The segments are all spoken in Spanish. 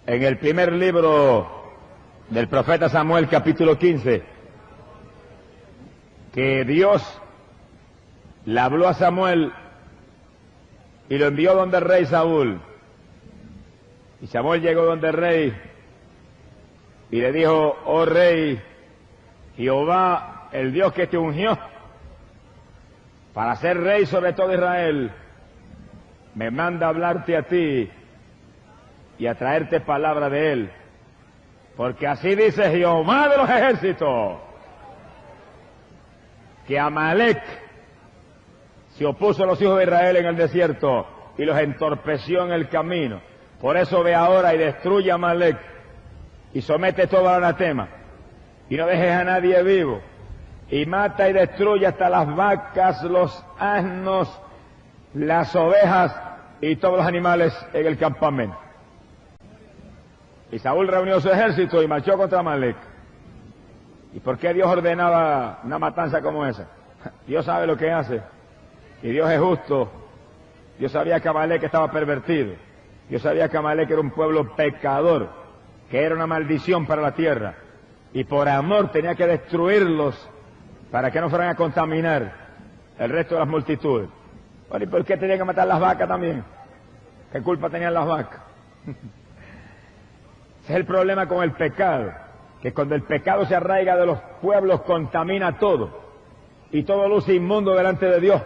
en el primer libro del profeta Samuel, capítulo 15, que Dios le habló a Samuel y lo envió donde el rey Saúl. Y Samuel llegó donde el rey y le dijo: oh rey, Jehová, el Dios que te ungió para ser rey sobre todo Israel, me manda a hablarte a ti y a traerte palabra de él, porque así dice Jehová de los ejércitos, que Amalec se opuso a los hijos de Israel en el desierto y los entorpeció en el camino. Por eso ve ahora y destruye a Amalec y somete todo al anatema y no dejes a nadie vivo, y mata y destruye hasta las vacas, los asnos, las ovejas y todos los animales en el campamento. Y Saúl reunió su ejército y marchó contra Amalec. ¿Y por qué Dios ordenaba una matanza como esa? Dios sabe lo que hace, y Dios es justo. Dios sabía que Amalec estaba pervertido. Dios sabía que Amalec era un pueblo pecador, que era una maldición para la tierra, y por amor tenía que destruirlos para que no fueran a contaminar el resto de las multitudes. Bueno, ¿y por qué tenían que matar las vacas también? ¿Qué culpa tenían las vacas? Ese es el problema con el pecado, que cuando el pecado se arraiga de los pueblos contamina todo, y todo luce inmundo delante de Dios,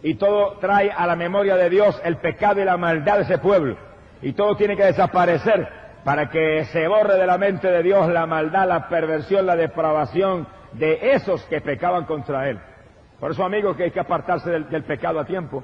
y todo trae a la memoria de Dios el pecado y la maldad de ese pueblo, y todo tiene que desaparecer para que se borre de la mente de Dios la maldad, la perversión, la depravación de esos que pecaban contra Él. Por eso, amigos, que hay que apartarse del pecado a tiempo.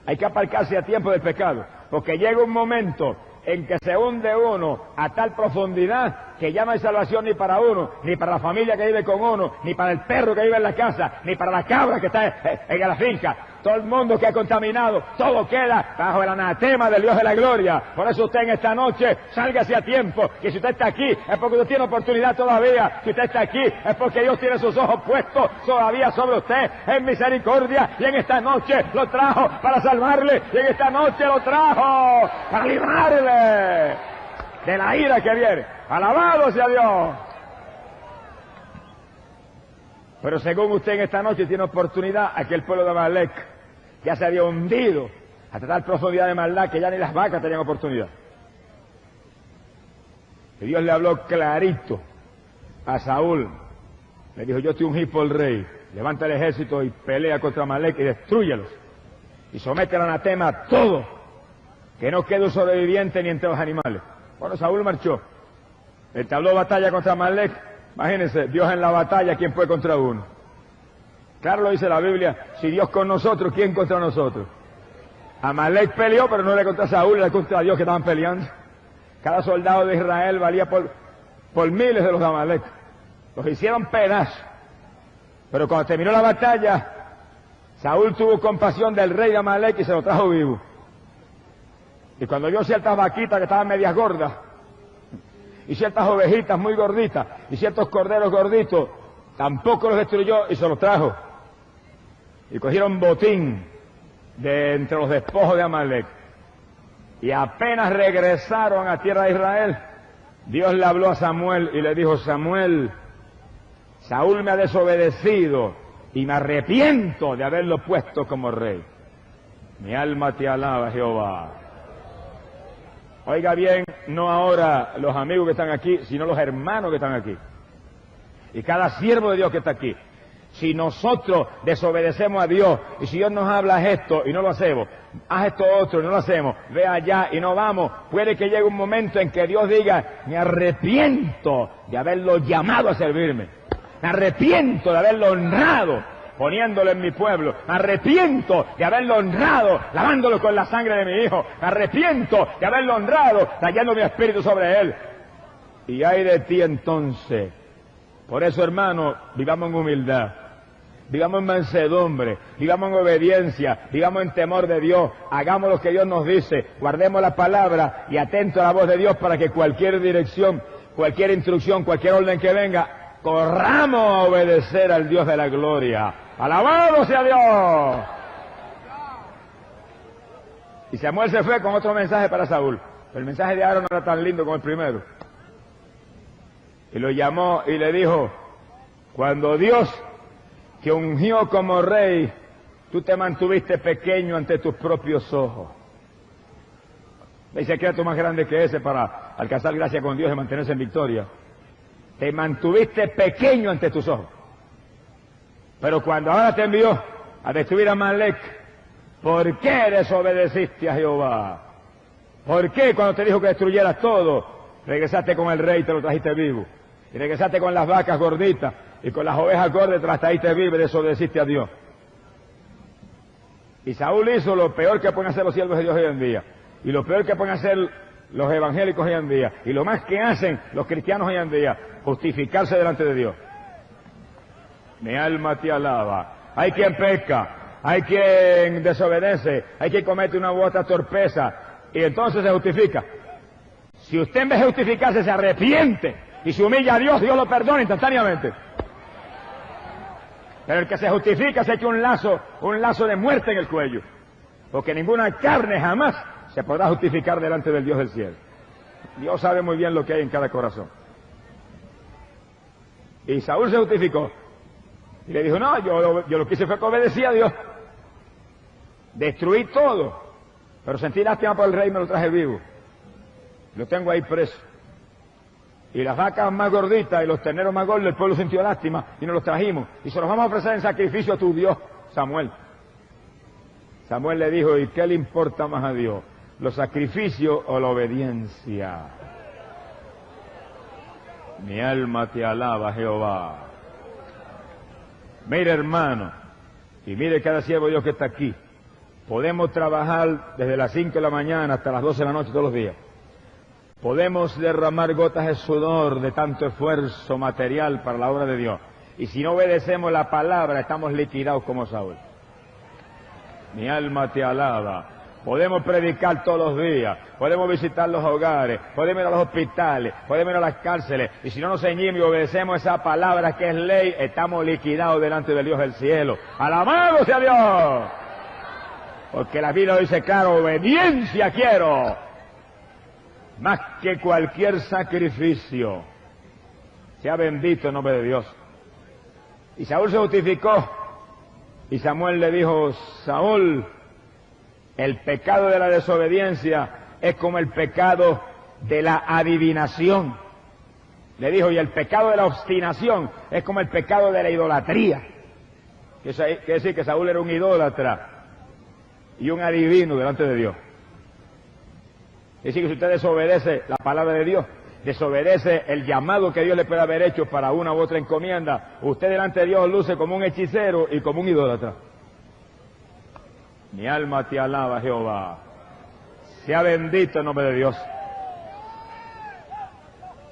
Hay que apartarse a tiempo del pecado, porque llega un momento en que se hunde uno a tal profundidad que ya no hay salvación ni para uno, ni para la familia que vive con uno, ni para el perro que vive en la casa, ni para la cabra que está en la finca. Todo el mundo que ha contaminado, todo queda bajo el anatema del Dios de la gloria. Por eso usted en esta noche, sálgase a tiempo, y si usted está aquí es porque usted tiene oportunidad todavía. Si usted está aquí es porque Dios tiene sus ojos puestos todavía sobre usted en misericordia, y en esta noche lo trajo para salvarle, y en esta noche lo trajo para librarle de la ira que viene. Alabado sea Dios. Pero según usted en esta noche tiene oportunidad, aquel pueblo de Amalec ya se había hundido hasta tal profundidad de maldad que ya ni las vacas tenían oportunidad. Y Dios le habló clarito a Saúl. Le dijo: yo te ungí por rey, levanta el ejército y pelea contra Amalec y destrúyelos, y somete al anatema a todo, que no quede un sobreviviente ni entre los animales. Bueno, Saúl marchó, entabló batalla contra Amalec. Imagínense, Dios en la batalla, ¿quién puede contra uno? Claro lo dice la Biblia: si Dios con nosotros, ¿quién contra nosotros? Amalec peleó, pero no era contra Saúl, era contra Dios que estaban peleando. Cada soldado de Israel valía por miles de los de Amalec. Los hicieron pedazos. Pero cuando terminó la batalla, Saúl tuvo compasión del rey de Amalec y se lo trajo vivo. Y cuando vio ciertas vaquitas que estaban medias gordas, y ciertas ovejitas muy gorditas, y ciertos corderos gorditos, tampoco los destruyó y se los trajo. Y cogieron botín de entre los despojos de Amalec. Y apenas regresaron a tierra de Israel, Dios le habló a Samuel y le dijo: Samuel, Saúl me ha desobedecido y me arrepiento de haberlo puesto como rey. Mi alma te alaba, Jehová. Oiga bien, no ahora los amigos que están aquí, sino los hermanos que están aquí. Y cada siervo de Dios que está aquí. Si nosotros desobedecemos a Dios, y si Dios nos habla esto y no lo hacemos, haz esto otro y no lo hacemos, ve allá y no vamos, puede que llegue un momento en que Dios diga: me arrepiento de haberlo llamado a servirme. Me arrepiento de haberlo honrado poniéndolo en mi pueblo. Me arrepiento de haberlo honrado lavándolo con la sangre de mi hijo. Me arrepiento de haberlo honrado trayendo mi espíritu sobre él. Y ay de ti entonces. Por eso, hermano, vivamos en humildad, vivamos en mansedumbre, vivamos en obediencia, vivamos en temor de Dios, hagamos lo que Dios nos dice, guardemos la palabra y atentos a la voz de Dios para que cualquier dirección, cualquier instrucción, cualquier orden que venga, corramos a obedecer al Dios de la gloria. ¡Alabado sea Dios! Y Samuel se fue con otro mensaje para Saúl. El mensaje de Aarón no era tan lindo como el primero. Y lo llamó y le dijo, cuando Dios te ungió como rey, tú te mantuviste pequeño ante tus propios ojos. ¿Hay secreto más grande que ese para alcanzar gracia con Dios y mantenerse en victoria? Te mantuviste pequeño ante tus ojos. Pero cuando ahora te envió a destruir a Amalek, ¿por qué desobedeciste a Jehová? ¿Por qué cuando te dijo que destruyeras todo, regresaste con el rey y te lo trajiste vivo? Y regresaste con las vacas gorditas y con las ovejas gordas te las trajiste vivo y desobedeciste a Dios. Y Saúl hizo lo peor que pueden hacer los siervos de Dios hoy en día. Y lo peor que pueden hacer los evangélicos hoy en día. Y lo más que hacen los cristianos hoy en día, justificarse delante de Dios. Mi alma te alaba. Hay quien peca, hay quien desobedece, hay quien comete una u otra torpeza y entonces se justifica. Si usted en vez de justificarse se arrepiente y se humilla a Dios, Dios lo perdona instantáneamente. Pero el que se justifica se echa un lazo de muerte en el cuello, porque ninguna carne jamás se podrá justificar delante del Dios del cielo. Dios sabe muy bien lo que hay en cada corazón. Y Saúl se justificó. Y le dijo, no, yo lo que hice fue que obedecí a Dios. Destruí todo. Pero sentí lástima por el rey y me lo traje vivo. Lo tengo ahí preso. Y las vacas más gorditas y los terneros más gordos, el pueblo sintió lástima y nos los trajimos. Y se los vamos a ofrecer en sacrificio a tu Dios, Samuel. Samuel le dijo, ¿y qué le importa más a Dios? ¿Los sacrificios o la obediencia? Mi alma te alaba, Jehová. Mire, hermano, y mire cada siervo de Dios que está aquí. Podemos trabajar desde las 5 de la mañana hasta las 12 de la noche todos los días. Podemos derramar gotas de sudor de tanto esfuerzo material para la obra de Dios. Y si no obedecemos la palabra, estamos liquidados como Saúl. Mi alma te alaba. Podemos predicar todos los días, podemos visitar los hogares, podemos ir a los hospitales, podemos ir a las cárceles, y si no nos ceñimos y obedecemos esa palabra que es ley, estamos liquidados delante del Dios del cielo. ¡Alabado sea Dios! Porque la Biblia dice claro, obediencia quiero, más que cualquier sacrificio. Sea bendito el nombre de Dios. Y Saúl se justificó, y Samuel le dijo, Saúl, el pecado de la desobediencia es como el pecado de la adivinación. Le dijo, y el pecado de la obstinación es como el pecado de la idolatría. Quiere decir que Saúl era un idólatra y un adivino delante de Dios. Quiere decir que si usted desobedece la palabra de Dios, desobedece el llamado que Dios le puede haber hecho para una u otra encomienda, usted delante de Dios luce como un hechicero y como un idólatra. Mi alma te alaba, Jehová. Sea bendito el nombre de Dios.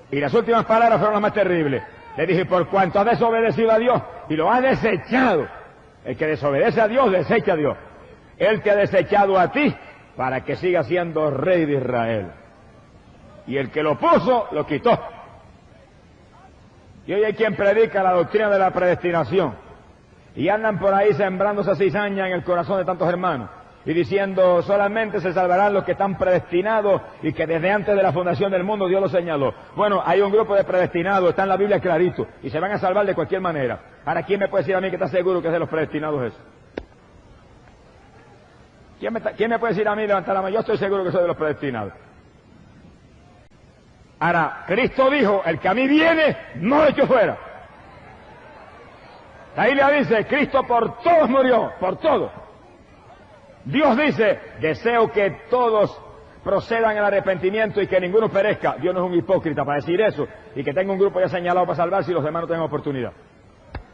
Y las últimas palabras fueron las más terribles. Le dije, por cuanto has desobedecido a Dios y lo has desechado. El que desobedece a Dios, desecha a Dios. Él te ha desechado a ti para que sigas siendo rey de Israel. Y el que lo puso, lo quitó. Y hoy hay quien predica la doctrina de la predestinación. Y andan por ahí sembrando esa cizaña en el corazón de tantos hermanos. Y diciendo, solamente se salvarán los que están predestinados y que desde antes de la fundación del mundo Dios lo señaló. Bueno, hay un grupo de predestinados, está en la Biblia clarito, y se van a salvar de cualquier manera. Ahora, ¿quién me puede decir a mí que está seguro que es de los predestinados eso? ¿Quién me puede decir a mí, levantar la mano? Yo estoy seguro que soy de los predestinados. Ahora, Cristo dijo, el que a mí viene, no lo echo fuera. La Biblia dice, Cristo por todos murió, por todos. Dios dice, deseo que todos procedan al arrepentimiento y que ninguno perezca. Dios no es un hipócrita para decir eso, y que tenga un grupo ya señalado para salvarse y los demás no tengan oportunidad.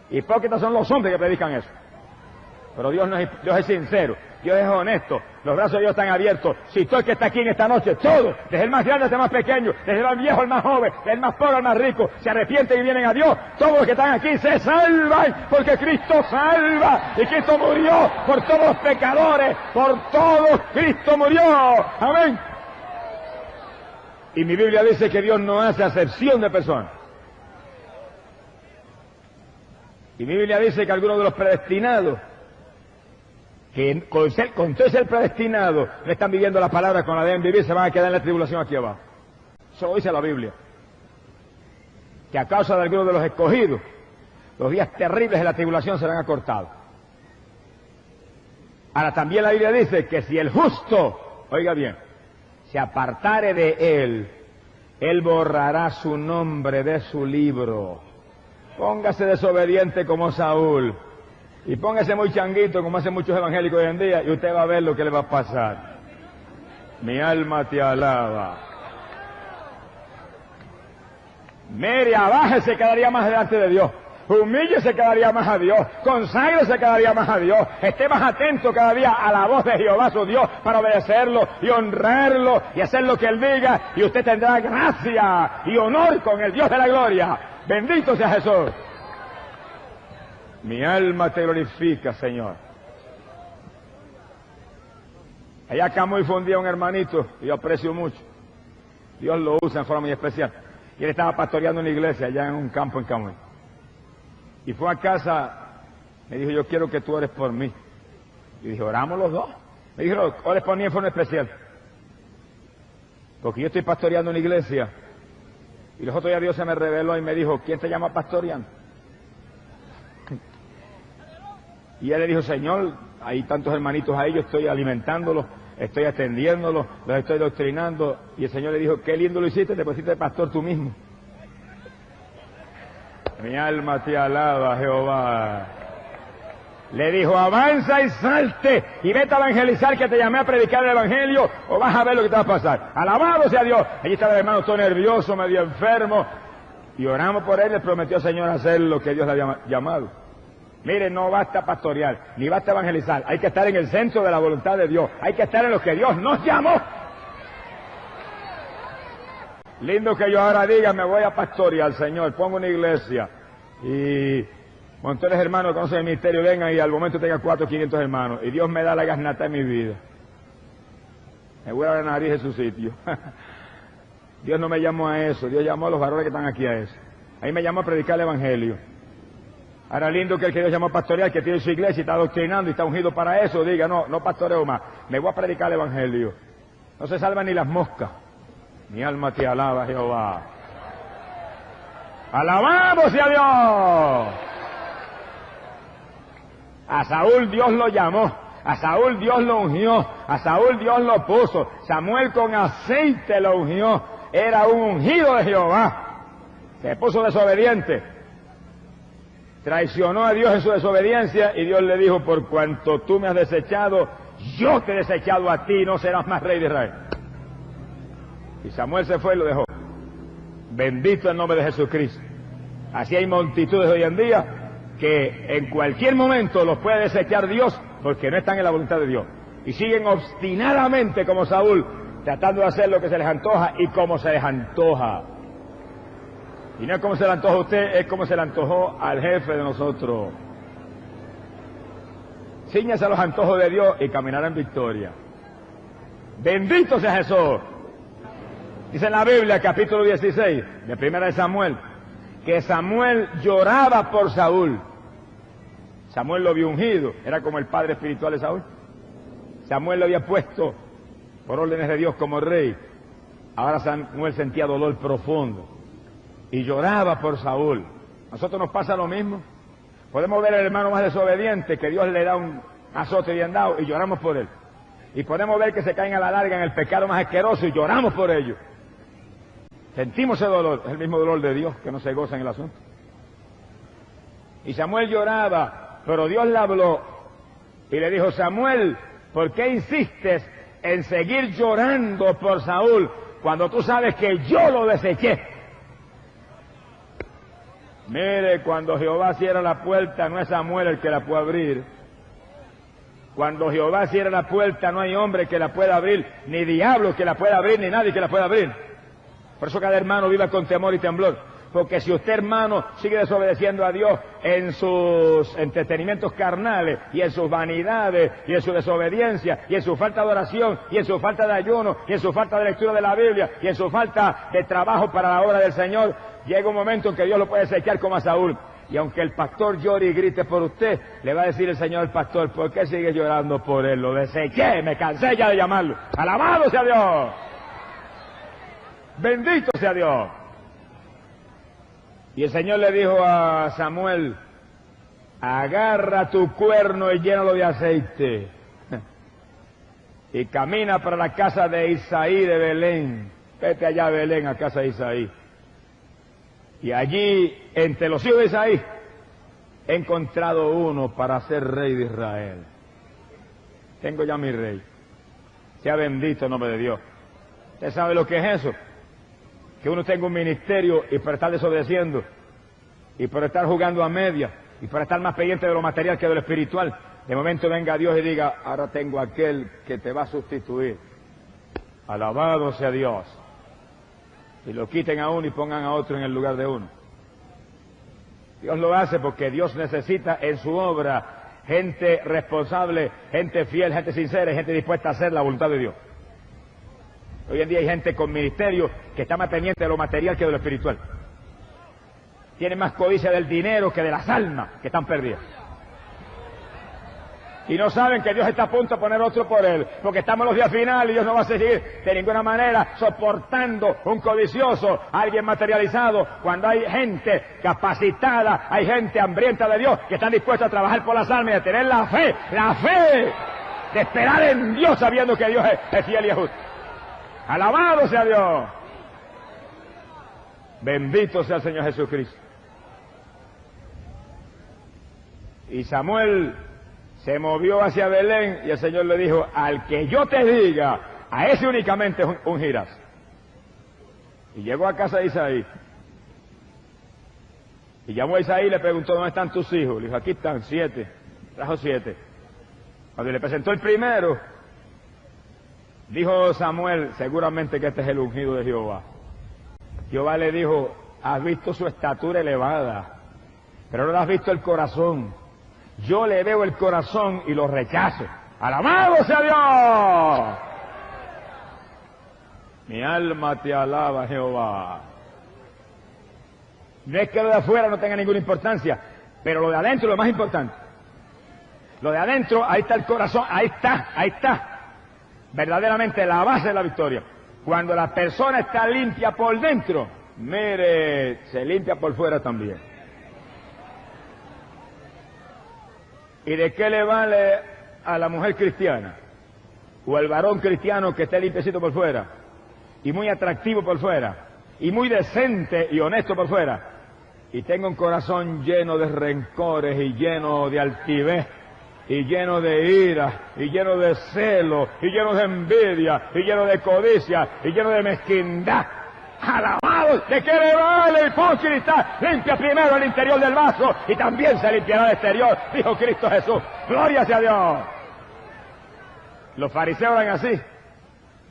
Hipócritas son los hombres que predican eso. Pero Dios es sincero, Dios es honesto, los brazos de Dios están abiertos. Si todo el que está aquí en esta noche, todos, desde el más grande hasta el más pequeño, desde el más viejo al más joven, desde el más pobre al más rico, se arrepienten y vienen a Dios, todos los que están aquí se salvan, porque Cristo salva, y Cristo murió por todos los pecadores, por todos Cristo murió. Amén. Y mi Biblia dice que Dios no hace acepción de personas. Y mi Biblia dice que algunos de los predestinados que con todo ser predestinado, no están viviendo la palabra con la deben vivir, se van a quedar en la tribulación aquí abajo. Eso lo dice la Biblia. Que a causa de algunos de los escogidos, los días terribles de la tribulación serán acortados. Ahora también la Biblia dice que si el justo, oiga bien, se apartare de él borrará su nombre de su libro. Póngase desobediente como Saúl y póngase muy changuito como hacen muchos evangélicos hoy en día y usted va a ver lo que le va a pasar. Mi alma te alaba. Mire, abájese cada día más delante de Dios. Humíllese cada día más a Dios, conságrese cada día más a Dios, esté más atento cada día a la voz de Jehová su Dios para obedecerlo y honrarlo y hacer lo que Él diga y usted tendrá gracia y honor con el Dios de la gloria. Bendito sea Jesús. Mi alma te glorifica, Señor. Allá acá muy fundía un hermanito y yo aprecio mucho. Dios lo usa en forma muy especial. Y él estaba pastoreando una iglesia allá en un campo en Camuy. Y fue a casa, me dijo, yo quiero que tú ores por mí. Y dije, oramos los dos. Me dijo, ores por mí en forma especial. Porque yo estoy pastoreando una iglesia. Y los otros días Dios se me reveló y me dijo, ¿quién te llama pastoreando? Y él le dijo, Señor, hay tantos hermanitos ahí, yo estoy alimentándolos, estoy atendiéndolos, los estoy doctrinando. Y el Señor le dijo, qué lindo lo hiciste, te pusiste pastor tú mismo. Mi alma te alaba, Jehová. Le dijo, avanza y salte y vete a evangelizar, que te llamé a predicar el evangelio, o vas a ver lo que te va a pasar. Alabado sea Dios. Allí estaba el hermano todo nervioso, medio enfermo, y oramos por él, le prometió al Señor hacer lo que Dios le había llamado. Mire, no basta pastorear, ni basta evangelizar, hay que estar en el centro de la voluntad de Dios, hay que estar en lo que Dios nos llamó. Lindo que yo ahora diga, me voy a pastorear, Señor, pongo una iglesia y montones de hermanos que conocen el ministerio vengan y al momento tenga 400 o 500 hermanos y Dios me da la gasnata en mi vida. Me voy a la nariz de su sitio. Dios no me llamó a eso, Dios llamó a los varones que están aquí a eso. Ahí me llamó a predicar el evangelio. Ahora lindo que el que Dios llamó a pastorear, que tiene su iglesia y está doctrinando y está ungido para eso, diga, no pastoreo más, me voy a predicar el evangelio. No se salvan ni las moscas. Mi alma te alaba, Jehová. ¡Alabamos a Dios! A Saúl Dios lo llamó, a Saúl Dios lo ungió, a Saúl Dios lo puso. Samuel con aceite lo ungió, era un ungido de Jehová. Se puso desobediente, traicionó a Dios en su desobediencia y Dios le dijo, por cuanto tú me has desechado, yo te he desechado a ti, no serás más rey de Israel. Y Samuel se fue y lo dejó. Bendito el nombre de Jesucristo. Así hay multitudes hoy en día que en cualquier momento los puede desechar Dios porque no están en la voluntad de Dios. Y siguen obstinadamente como Saúl, tratando de hacer lo que se les antoja y como se les antoja. Y no es como se le antoja a usted, es como se le antojó al jefe de nosotros. Cíñase a los antojos de Dios y caminará en victoria. Bendito sea Jesús. Dice en la Biblia, capítulo 16, de Primera de Samuel, que Samuel lloraba por Saúl. Samuel lo vio ungido, era como el padre espiritual de Saúl. Samuel lo había puesto por órdenes de Dios como rey. Ahora Samuel sentía dolor profundo y lloraba por Saúl. ¿A nosotros nos pasa lo mismo? Podemos ver al hermano más desobediente, que Dios le da un azote bien dado y lloramos por él. Y podemos ver que se caen a la larga en el pecado más asqueroso y lloramos por ellos. Sentimos ese dolor, es el mismo dolor de Dios que no se goza en el asunto. Y Samuel lloraba, pero Dios le habló y le dijo, Samuel, ¿por qué insistes en seguir llorando por Saúl cuando tú sabes que yo lo deseché? Mire, cuando Jehová cierra la puerta, no es Samuel el que la puede abrir. Cuando Jehová cierra la puerta, no hay hombre que la pueda abrir, ni diablo que la pueda abrir, ni nadie que la pueda abrir. Por eso cada hermano viva con temor y temblor. Porque si usted, hermano, sigue desobedeciendo a Dios en sus entretenimientos carnales y en sus vanidades y en su desobediencia y en su falta de oración y en su falta de ayuno y en su falta de lectura de la Biblia y en su falta de trabajo para la obra del Señor, llega un momento en que Dios lo puede desechar como a Saúl. Y aunque el pastor llore y grite por usted, le va a decir el Señor al pastor, ¿por qué sigue llorando por él? Lo deseché, me cansé ya de llamarlo. ¡Alabado sea Dios! ¡Bendito sea Dios! Y el Señor le dijo a Samuel, agarra tu cuerno y llénalo de aceite. Y camina para la casa de Isaí de Belén. Vete allá a Belén, a casa de Isaí. Y allí, entre los hijos de Isaí, he encontrado uno para ser rey de Israel. Tengo ya mi rey. Sea bendito el nombre de Dios. ¿Usted sabe lo que es eso? Que uno tenga un ministerio y por estar desobedeciendo, y por estar jugando a media, y por estar más pendiente de lo material que de lo espiritual, de momento venga Dios y diga, ahora tengo aquel que te va a sustituir. Alabado sea Dios. Y lo quiten a uno y pongan a otro en el lugar de uno. Dios lo hace porque Dios necesita en su obra gente responsable, gente fiel, gente sincera y gente dispuesta a hacer la voluntad de Dios. Hoy en día hay gente con ministerio que está más pendiente de lo material que de lo espiritual. Tiene más codicia del dinero que de las almas que están perdidas. Y no saben que Dios está a punto de poner otro por él, porque estamos en los días finales y Dios no va a seguir de ninguna manera soportando un codicioso, alguien materializado, cuando hay gente capacitada, hay gente hambrienta de Dios, que están dispuestos a trabajar por las almas y a tener la fe de esperar en Dios sabiendo que Dios es fiel y justo. Alabado sea Dios. Bendito sea el Señor Jesucristo. Y Samuel se movió hacia Belén y el Señor le dijo, al que yo te diga, a ese únicamente ungirás. Y llegó a casa de Isaí. Y llamó a Isaí y le preguntó, ¿dónde están tus hijos? Le dijo, aquí están 7. Trajo 7. Cuando le presentó el primero, dijo Samuel, seguramente que este es el ungido de Jehová. Jehová le dijo, has visto su estatura elevada, pero no has visto el corazón. Yo le veo el corazón y lo rechazo. ¡Alabado sea Dios! Mi alma te alaba, Jehová. No es que lo de afuera no tenga ninguna importancia, pero lo de adentro es lo más importante. Lo de adentro, ahí está el corazón, ahí está. Verdaderamente la base de la victoria. Cuando la persona está limpia por dentro, mire, se limpia por fuera también. ¿Y de qué le vale a la mujer cristiana o al varón cristiano que esté limpiecito por fuera y muy atractivo por fuera y muy decente y honesto por fuera y tenga un corazón lleno de rencores y lleno de altivez y lleno de ira y lleno de celo y lleno de envidia y lleno de codicia y lleno de mezquindad? ¡Alabado! ¿De qué le vale, hipócrita? Limpia primero el interior del vaso y también se limpiará el exterior, dijo Cristo Jesús. ¡Gloria sea a Dios! Los fariseos eran así.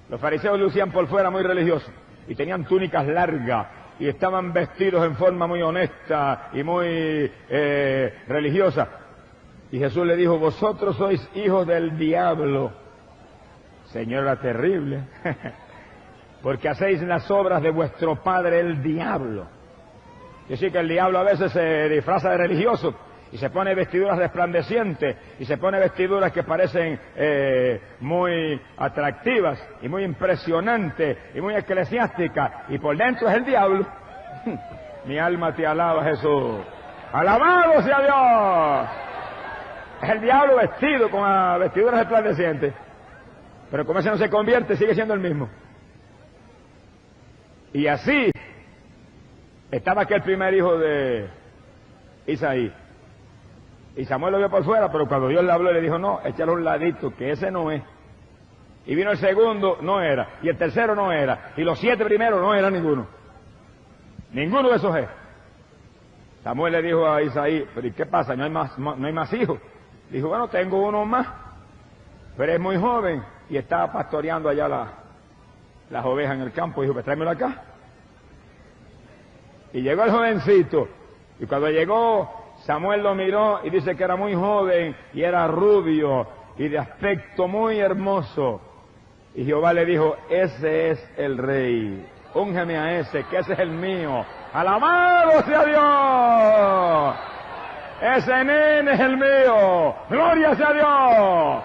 Los fariseos lucían por fuera muy religiosos y tenían túnicas largas y estaban vestidos en forma muy honesta y muy religiosa. Y Jesús le dijo, vosotros sois hijos del diablo. Señor, era terrible. Porque hacéis las obras de vuestro padre el diablo. Es decir, que el diablo a veces se disfraza de religioso y se pone vestiduras resplandecientes y se pone vestiduras que parecen muy atractivas y muy impresionantes y muy eclesiásticas, y por dentro es el diablo. Mi alma te alaba, Jesús. ¡Alabado sea Dios! Es el diablo vestido con vestiduras resplandecientes, pero como ese no se convierte, sigue siendo el mismo. Y así estaba aquel primer hijo de Isaí. Y Samuel lo vio por fuera, pero cuando Dios le habló, le dijo, no, échale un ladito, que ese no es. Y vino el segundo, no era. Y el tercero no era. Y los 7 primeros no era ninguno. Ninguno de esos es. Samuel le dijo a Isaí, pero ¿y qué pasa? ¿No hay más hijos? Dijo, bueno, tengo uno más, pero es muy joven y estaba pastoreando allá las ovejas en el campo. Dijo, pues tráemelo acá. Y llegó el jovencito, y cuando llegó, Samuel lo miró y dice que era muy joven y era rubio y de aspecto muy hermoso. Y Jehová le dijo, ese es el rey. úngeme a ese, que ese es el mío. ¡Alabado sea Dios! Ese nene es el mío. ¡Gloria sea Dios!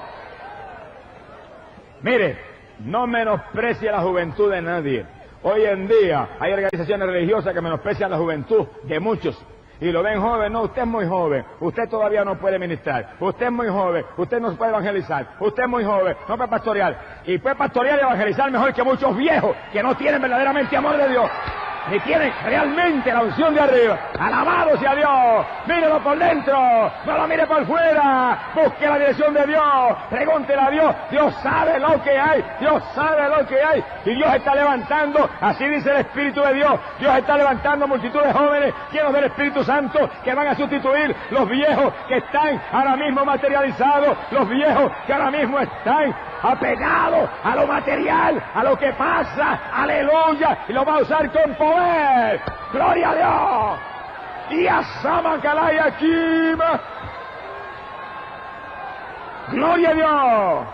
Mire, no menosprecie la juventud de nadie. Hoy en día hay organizaciones religiosas que menosprecian la juventud de muchos. Y lo ven joven. No, usted es muy joven, usted todavía no puede ministrar, usted es muy joven, usted no puede evangelizar, usted es muy joven, no puede pastorear. Y puede pastorear y evangelizar mejor que muchos viejos que no tienen verdaderamente amor de Dios, ni tienen realmente la unción de arriba. ¡Alabado sea Dios! Mírelo por dentro, no lo mire por fuera, busque la dirección de Dios, pregúntele a Dios. Dios sabe lo que hay, Dios sabe lo que hay, y Dios está levantando, así dice el Espíritu de Dios, Dios está levantando multitudes de jóvenes llenos del Espíritu Santo que van a sustituir los viejos que están ahora mismo materializados, los viejos que ahora mismo están apegados a lo material, a lo que pasa. ¡Aleluya! Y lo va a usar con poder. ¡Gloria a Dios! Y a Samakalaya Kima. ¡Gloria a Dios!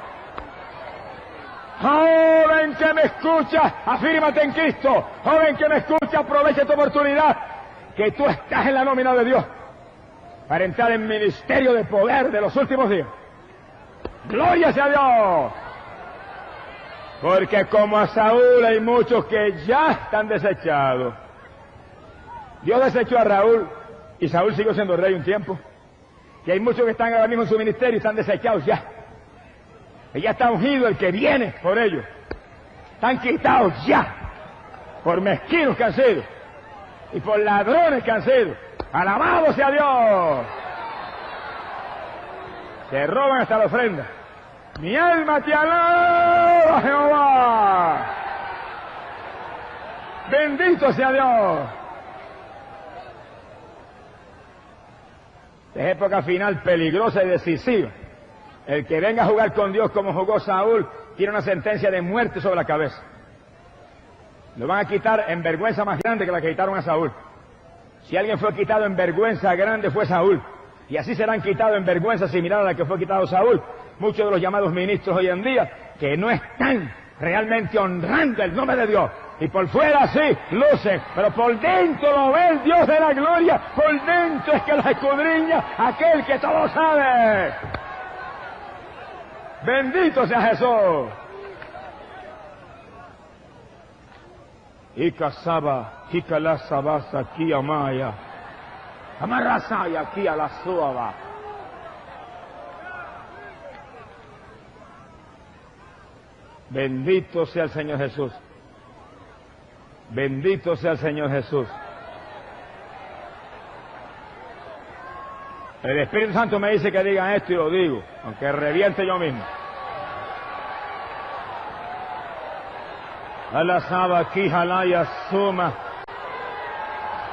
Joven que me escucha, afírmate en Cristo. Joven que me escucha, aprovecha tu oportunidad, que tú estás en la nómina de Dios para entrar en ministerio de poder de los últimos días. ¡Gloria sea a Dios! Porque como a Saúl hay muchos que ya están desechados. Dios desechó a Raúl y Saúl siguió siendo rey un tiempo. Y hay muchos que están ahora mismo en su ministerio y están desechados ya. Y ya está ungido el que viene por ellos. Están quitados ya por mezquinos que han sido y por ladrones que han sido. ¡Alabado sea Dios! Se roban hasta la ofrenda. Mi alma te alaba, Jehová. Bendito sea Dios. Es época final peligrosa y decisiva. El que venga a jugar con Dios como jugó Saúl tiene una sentencia de muerte sobre la cabeza. Lo van a quitar en vergüenza más grande que la que quitaron a Saúl. Si alguien fue quitado en vergüenza grande fue Saúl. Y así serán quitados en vergüenza similar a la que fue quitado Saúl muchos de los llamados ministros hoy en día, que no están realmente honrando el nombre de Dios. Y por fuera sí, lucen, pero por dentro lo ve el Dios de la gloria. Por dentro es que los escudriña aquel que todo sabe. Bendito sea Jesús. Ikasaba, Ikalasabasa, aquí amaya. Amarrasaya, aquí a la suaba. Bendito sea el Señor Jesús. Bendito sea el Señor Jesús. El Espíritu Santo me dice que diga esto y lo digo, aunque reviente yo mismo. Alasaba aquí jalaya suma.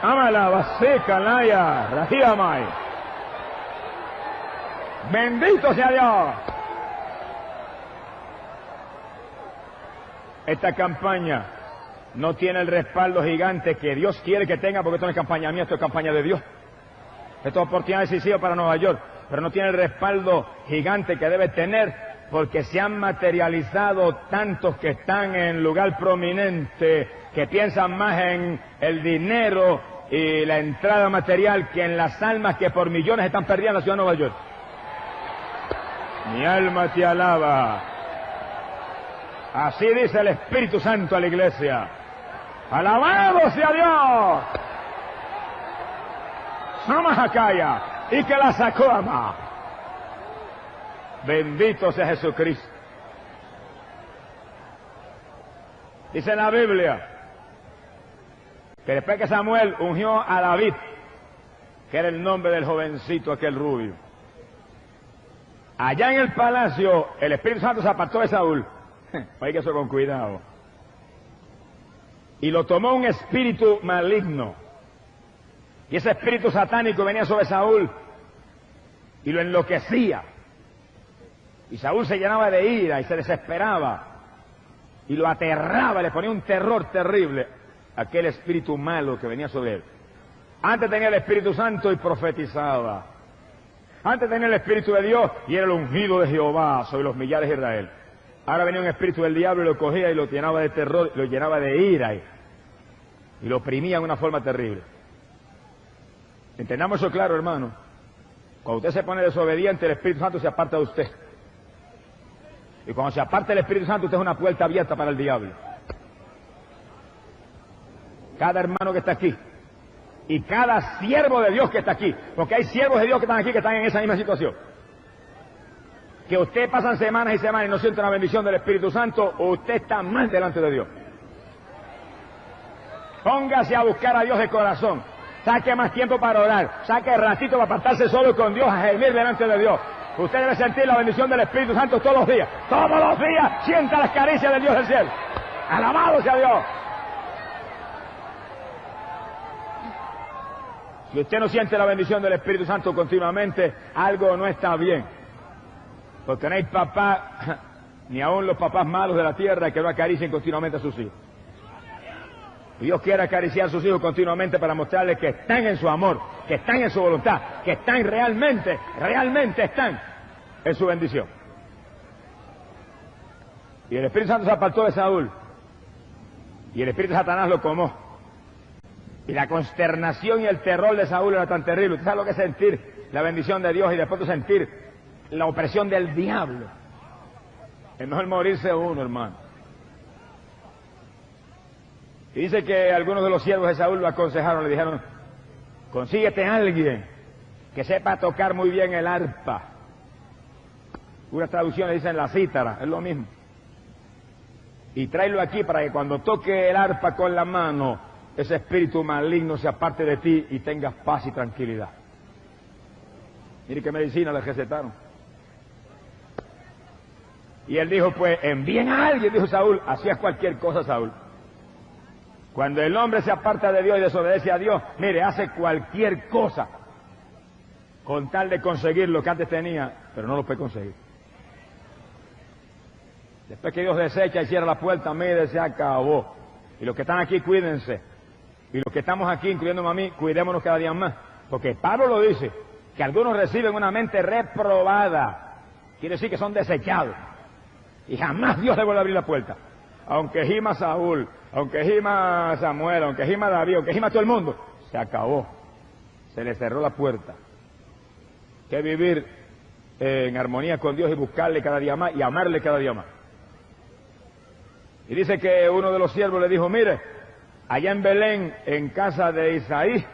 Amala vasika laya rahiamai. Bendito sea Dios. Esta campaña no tiene el respaldo gigante que Dios quiere que tenga, porque esto no es campaña mía, esto es campaña de Dios. Esto es oportunidad decisiva para Nueva York, pero no tiene el respaldo gigante que debe tener, porque se han materializado tantos que están en lugar prominente, que piensan más en el dinero y la entrada material que en las almas que por millones están perdiendo en la ciudad de Nueva York. Mi alma te alaba. Así dice el Espíritu Santo a la iglesia. ¡Alabado sea Dios! Samahakaya, y que la sacó ama. Bendito sea Jesucristo. Dice en la Biblia que después que Samuel ungió a David, que era el nombre del jovencito aquel rubio, allá en el palacio el Espíritu Santo se apartó de Saúl. Oiga eso con cuidado. Y lo tomó un espíritu maligno. Y ese espíritu satánico venía sobre Saúl y lo enloquecía. Y Saúl se llenaba de ira y se desesperaba. Y lo aterraba, le ponía un terror terrible a aquel espíritu malo que venía sobre él. Antes tenía el Espíritu Santo y profetizaba. Antes tenía el Espíritu de Dios y era el ungido de Jehová sobre los millares de Israel. Ahora venía un espíritu del diablo y lo cogía y lo llenaba de terror, lo llenaba de ira. y lo oprimía de una forma terrible. Entendamos eso claro, hermano. Cuando usted se pone desobediente, el Espíritu Santo se aparta de usted. Y cuando se aparta el Espíritu Santo, usted es una puerta abierta para el diablo. Cada hermano que está aquí, y cada siervo de Dios que está aquí, porque hay siervos de Dios que están aquí que están en esa misma situación. Que usted pasan semanas y semanas y no siente una bendición del Espíritu Santo, o usted está mal delante de Dios. Póngase a buscar a Dios de corazón. Saque más tiempo para orar. Saque ratito para apartarse solo con Dios, a gemir delante de Dios. Usted debe sentir la bendición del Espíritu Santo todos los días. Todos los días sienta las caricias del Dios del cielo. Alabado sea Dios. Si usted no siente la bendición del Espíritu Santo continuamente, algo no está bien. Porque no hay papá, ni aun los papás malos de la tierra, que no acaricien continuamente a sus hijos. Dios quiere acariciar a sus hijos continuamente para mostrarles que están en su amor, que están en su voluntad, que están realmente están en su bendición. Y el Espíritu Santo se apartó de Saúl, y el Espíritu de Satanás lo comó. Y la consternación y el terror de Saúl era tan terrible. ¿Usted sabe lo que es sentir la bendición de Dios y después de sentir la opresión del diablo? Es mejor morirse uno, hermano. Y dice que algunos de los siervos de Saúl lo aconsejaron, le dijeron, consíguete a alguien que sepa tocar muy bien el arpa. Unas traducciones dicen la cítara, es lo mismo. Y tráelo aquí para que cuando toque el arpa con la mano, ese espíritu maligno se aparte de ti y tengas paz y tranquilidad. Mire qué medicina le recetaron. Y él dijo, pues envíen a alguien, dijo Saúl. Hacías cualquier cosa, Saúl. Cuando el hombre se aparta de Dios y desobedece a Dios, mire, hace cualquier cosa con tal de conseguir lo que antes tenía, pero no lo puede conseguir. Después que Dios desecha y cierra la puerta, mire, se acabó. Y los que están aquí, cuídense. Y los que estamos aquí, incluyéndome a mí, cuidémonos cada día más. Porque Pablo lo dice, que algunos reciben una mente reprobada. Quiere decir que son desechados. Y jamás Dios le vuelve a abrir la puerta. Aunque gima Saúl, aunque gima Samuel, aunque gima David, aunque gima todo el mundo, se acabó. Se le cerró la puerta. Que vivir en armonía con Dios y buscarle cada día más y amarle cada día más. Y dice que uno de los siervos le dijo, mire, allá en Belén, en casa de Isaí,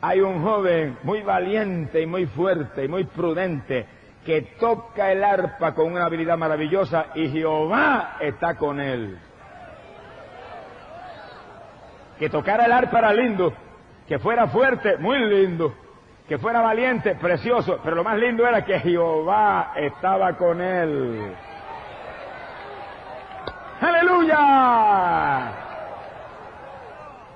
hay un joven muy valiente y muy fuerte y muy prudente que toca el arpa con una habilidad maravillosa y Jehová está con él. Que tocara el arpa era lindo, que fuera fuerte, muy lindo, que fuera valiente, precioso, pero lo más lindo era que Jehová estaba con él. ¡Aleluya!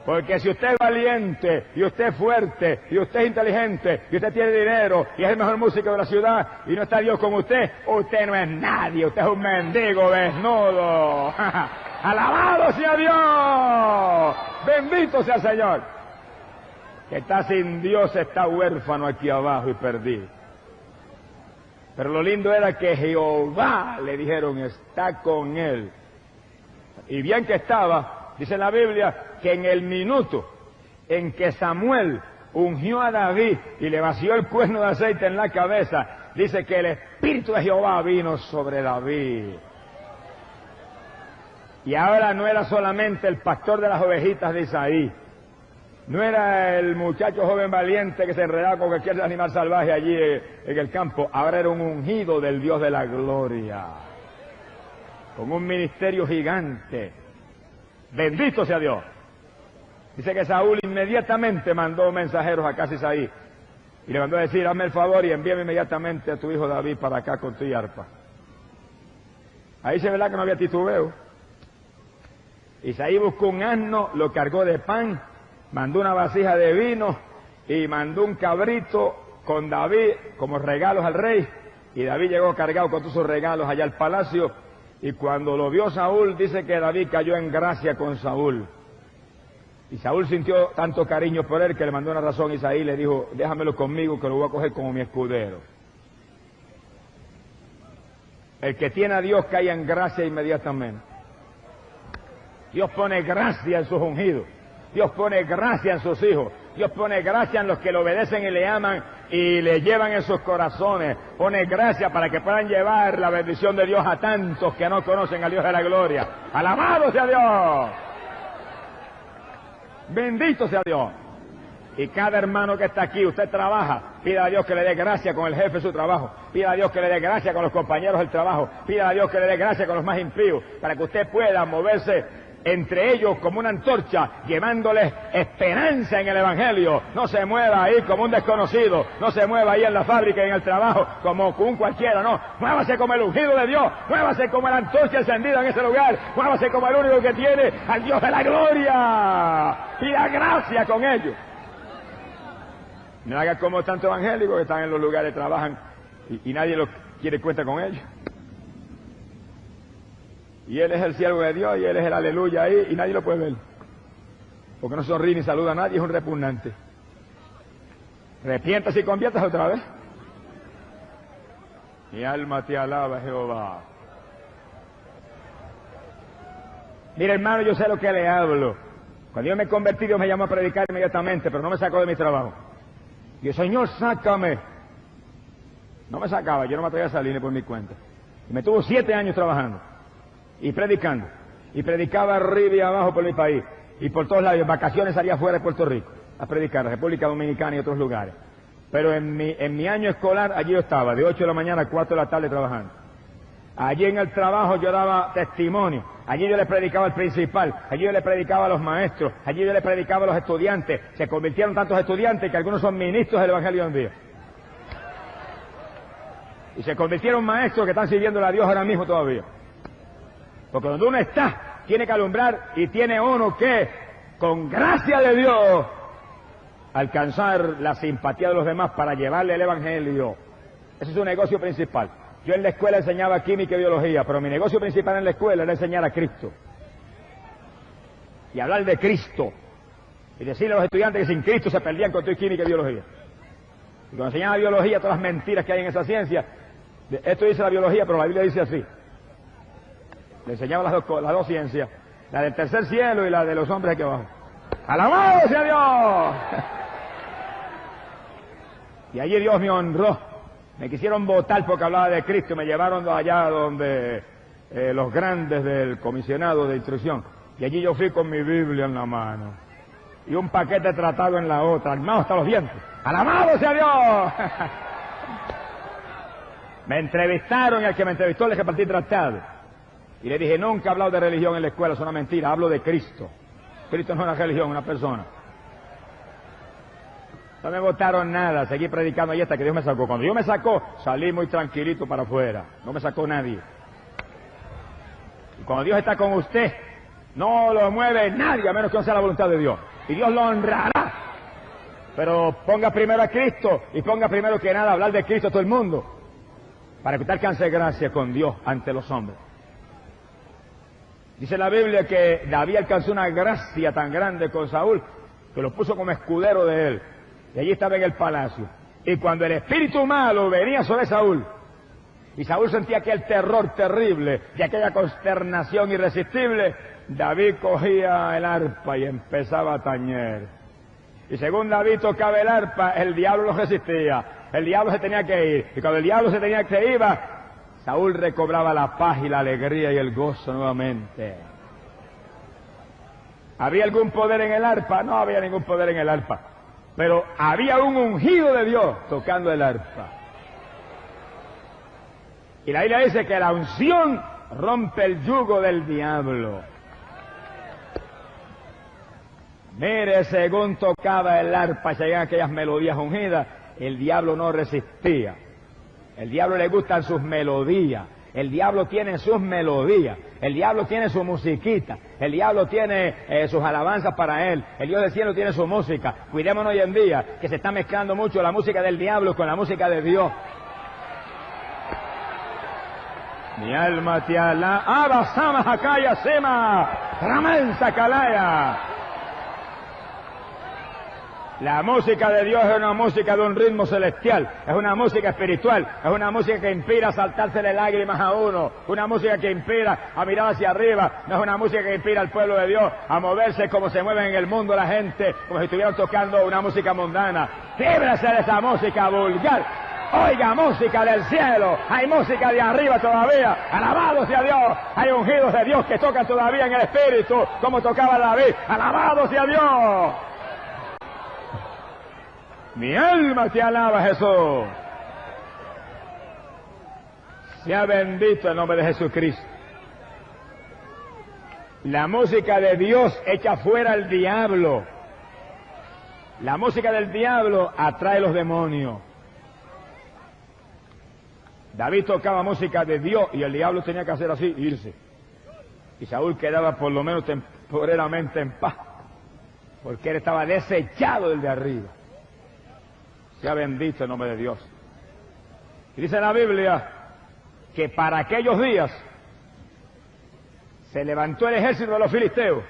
Porque si usted es valiente, y usted es fuerte, y usted es inteligente, y usted tiene dinero, y es el mejor músico de la ciudad, y no está Dios con usted no es nadie, usted es un mendigo desnudo. ¡Alabado sea Dios! ¡Bendito sea el Señor! Que está sin Dios, está huérfano aquí abajo y perdido. Pero lo lindo era que Jehová, le dijeron, está con él. Y bien que estaba, dice la Biblia, que en el minuto en que Samuel ungió a David y le vació el cuerno de aceite en la cabeza, dice que el Espíritu de Jehová vino sobre David. Y ahora no era solamente el pastor de las ovejitas de Isaí, no era el muchacho joven valiente que se enredaba con cualquier animal salvaje allí en el campo, ahora era un ungido del Dios de la gloria, con un ministerio gigante. Bendito sea Dios. Dice que Saúl inmediatamente mandó mensajeros a casa de Isaí y le mandó a decir, hazme el favor y envíame inmediatamente a tu hijo David para acá con tu arpa. Ahí se verá que no había titubeo. Isaí buscó un asno, lo cargó de pan, mandó una vasija de vino y mandó un cabrito con David como regalos al rey, y David llegó cargado con todos sus regalos allá al palacio, y cuando lo vio Saúl, dice que David cayó en gracia con Saúl. Y Saúl sintió tanto cariño por él que le mandó una razón a Isaí y le dijo, déjamelo conmigo que lo voy a coger como mi escudero. El que tiene a Dios cae en gracia inmediatamente. Dios pone gracia en sus ungidos. Dios pone gracia en sus hijos. Dios pone gracia en los que le obedecen y le aman y le llevan en sus corazones. Pone gracia para que puedan llevar la bendición de Dios a tantos que no conocen al Dios de la gloria. ¡Alabado sea Dios! ¡Bendito sea Dios! Y cada hermano que está aquí, usted trabaja, pida a Dios que le dé gracia con el jefe de su trabajo, pida a Dios que le dé gracia con los compañeros del trabajo, pida a Dios que le dé gracia con los más impíos, para que usted pueda moverse entre ellos como una antorcha, llevándoles esperanza en el Evangelio. No se mueva ahí como un desconocido, no se mueva ahí en la fábrica y en el trabajo como un cualquiera, no. Muévase como el ungido de Dios, muévase como la antorcha encendida en ese lugar, muévase como el único que tiene al Dios de la gloria. Pida gracia con ellos. No haga como tantos evangélicos que están en los lugares, trabajan y nadie los quiere cuenta con ellos. Y él es el siervo de Dios y él es el aleluya ahí y nadie lo puede ver. Porque no sonríe ni saluda a nadie, es un repugnante. Arrepiéntase y conviértase otra vez. Mi alma te alaba, Jehová. Mira, hermano, yo sé lo que le hablo. Cuando yo me convertí, Dios me llamó a predicar inmediatamente, pero no me sacó de mi trabajo. Y el Señor, sácame. No me sacaba, yo no me atrevía a salir ni por mi cuenta. Y me tuvo 7 años trabajando y predicando. Y predicaba arriba y abajo por mi país. Y por todos lados. En vacaciones salía fuera de Puerto Rico a predicar, República Dominicana y otros lugares. Pero en mi año escolar, allí yo estaba, de 8 de la mañana a 4 de la tarde trabajando. Allí en el trabajo yo daba testimonio. Allí yo le predicaba al principal, allí yo le predicaba a los maestros, allí yo le predicaba a los estudiantes. Se convirtieron tantos estudiantes que algunos son ministros del Evangelio hoy en día. Y se convirtieron maestros que están sirviéndole a Dios ahora mismo todavía. Porque donde uno está, tiene que alumbrar y tiene uno que, con gracia de Dios, alcanzar la simpatía de los demás para llevarle el Evangelio. Ese es su negocio principal. Yo en la escuela enseñaba química y biología, pero mi negocio principal en la escuela era enseñar a Cristo. Y hablar de Cristo. Y decirle a los estudiantes que sin Cristo se perdían con tu química y biología. Y cuando enseñaba biología, todas las mentiras que hay en esa ciencia, esto dice la biología, pero la Biblia dice así. Le enseñaba las dos ciencias, la del tercer cielo y la de los hombres aquí abajo. ¡Alabado sea Dios! Y allí Dios me honró. Me quisieron votar porque hablaba de Cristo y me llevaron allá donde los grandes del comisionado de instrucción. Y allí yo fui con mi Biblia en la mano y un paquete tratado en la otra, armado hasta los dientes. ¡Alabado sea Dios! Me entrevistaron y al que me entrevistó le repartí tratado. Y le dije, nunca he hablado de religión en la escuela, es una mentira, hablo de Cristo. Cristo no es una religión, una persona. No me votaron nada, seguí predicando ahí hasta que Dios me sacó. Cuando Dios me sacó, salí muy tranquilito para afuera. No me sacó nadie. Y cuando Dios está con usted, no lo mueve nadie, a menos que no sea la voluntad de Dios. Y Dios lo honrará. Pero ponga primero a Cristo y ponga primero que nada hablar de Cristo a todo el mundo. Para que usted alcance gracia con Dios ante los hombres. Dice la Biblia que David alcanzó una gracia tan grande con Saúl que lo puso como escudero de él. Y allí estaba en el palacio. Y cuando el espíritu malo venía sobre Saúl, y Saúl sentía aquel terror terrible y aquella consternación irresistible, David cogía el arpa y empezaba a tañer. Y según David tocaba el arpa, el diablo lo resistía. El diablo se tenía que ir. Y cuando el diablo se tenía que ir, Saúl recobraba la paz y la alegría y el gozo nuevamente. ¿Había algún poder en el arpa? No había ningún poder en el arpa. Pero había un ungido de Dios tocando el arpa. Y la Biblia dice que la unción rompe el yugo del diablo. Mire, según tocaba el arpa y llegaban aquellas melodías ungidas, el diablo no resistía. El diablo le gustan sus melodías. El diablo tiene sus melodías, el diablo tiene su musiquita, el diablo tiene sus alabanzas para él, el Dios del cielo tiene su música. Cuidémonos hoy en día, que se está mezclando mucho la música del diablo con la música de Dios. Mi alma te alaba, Abasama Hakaya Sema, Ramansa Kalaya. La música de Dios es una música de un ritmo celestial, es una música espiritual, es una música que inspira a saltársele lágrimas a uno, una música que inspira a mirar hacia arriba, no es una música que inspira al pueblo de Dios a moverse como se mueve en el mundo la gente, como si estuvieran tocando una música mundana. Líbrese de esa música vulgar. Oiga, música del cielo, hay música de arriba todavía, alabado sea Dios, hay ungidos de Dios que tocan todavía en el espíritu, como tocaba David, alabado sea Dios. Mi alma te alaba, Jesús. Sea bendito el nombre de Jesucristo. La música de Dios echa fuera al diablo. La música del diablo atrae los demonios. David tocaba música de Dios y el diablo tenía que hacer así, irse. Y Saúl quedaba por lo menos temporalmente en paz, porque él estaba desechado del de arriba. Sea bendito el nombre de Dios. Y dice la Biblia que para aquellos días se levantó el ejército de los filisteos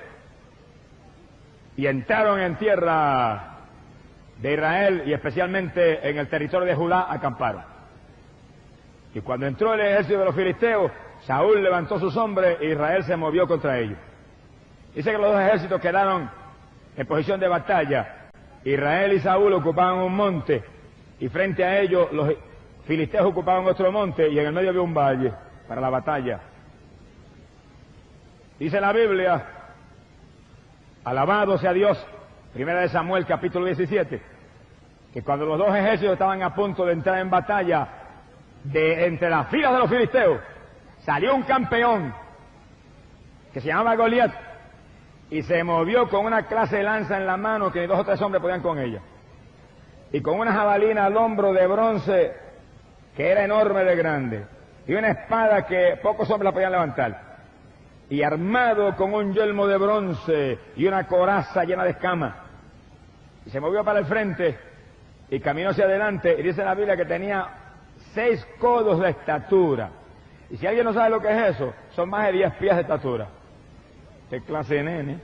y entraron en tierra de Israel y especialmente en el territorio de Judá acamparon. Y cuando entró el ejército de los filisteos, Saúl levantó sus hombres e Israel se movió contra ellos. Dice que los dos ejércitos quedaron en posición de batalla. Israel y Saúl ocupaban un monte y frente a ellos los filisteos ocupaban otro monte y en el medio había un valle para la batalla. Dice la Biblia, alabado sea Dios, 1 Samuel capítulo 17, que cuando los dos ejércitos estaban a punto de entrar en batalla, de entre las filas de los filisteos salió un campeón que se llamaba Goliat y se movió con una clase de lanza en la mano que ni 2 o 3 hombres podían con ella, y con una jabalina al hombro de bronce que era enorme de grande, y una espada que pocos hombres la podían levantar, y armado con un yelmo de bronce y una coraza llena de escamas, y se movió para el frente y caminó hacia adelante, y dice la Biblia que tenía 6 codos de estatura. Y si alguien no sabe lo que es eso, son más de 10 pies de estatura. ¿Qué clase de nene?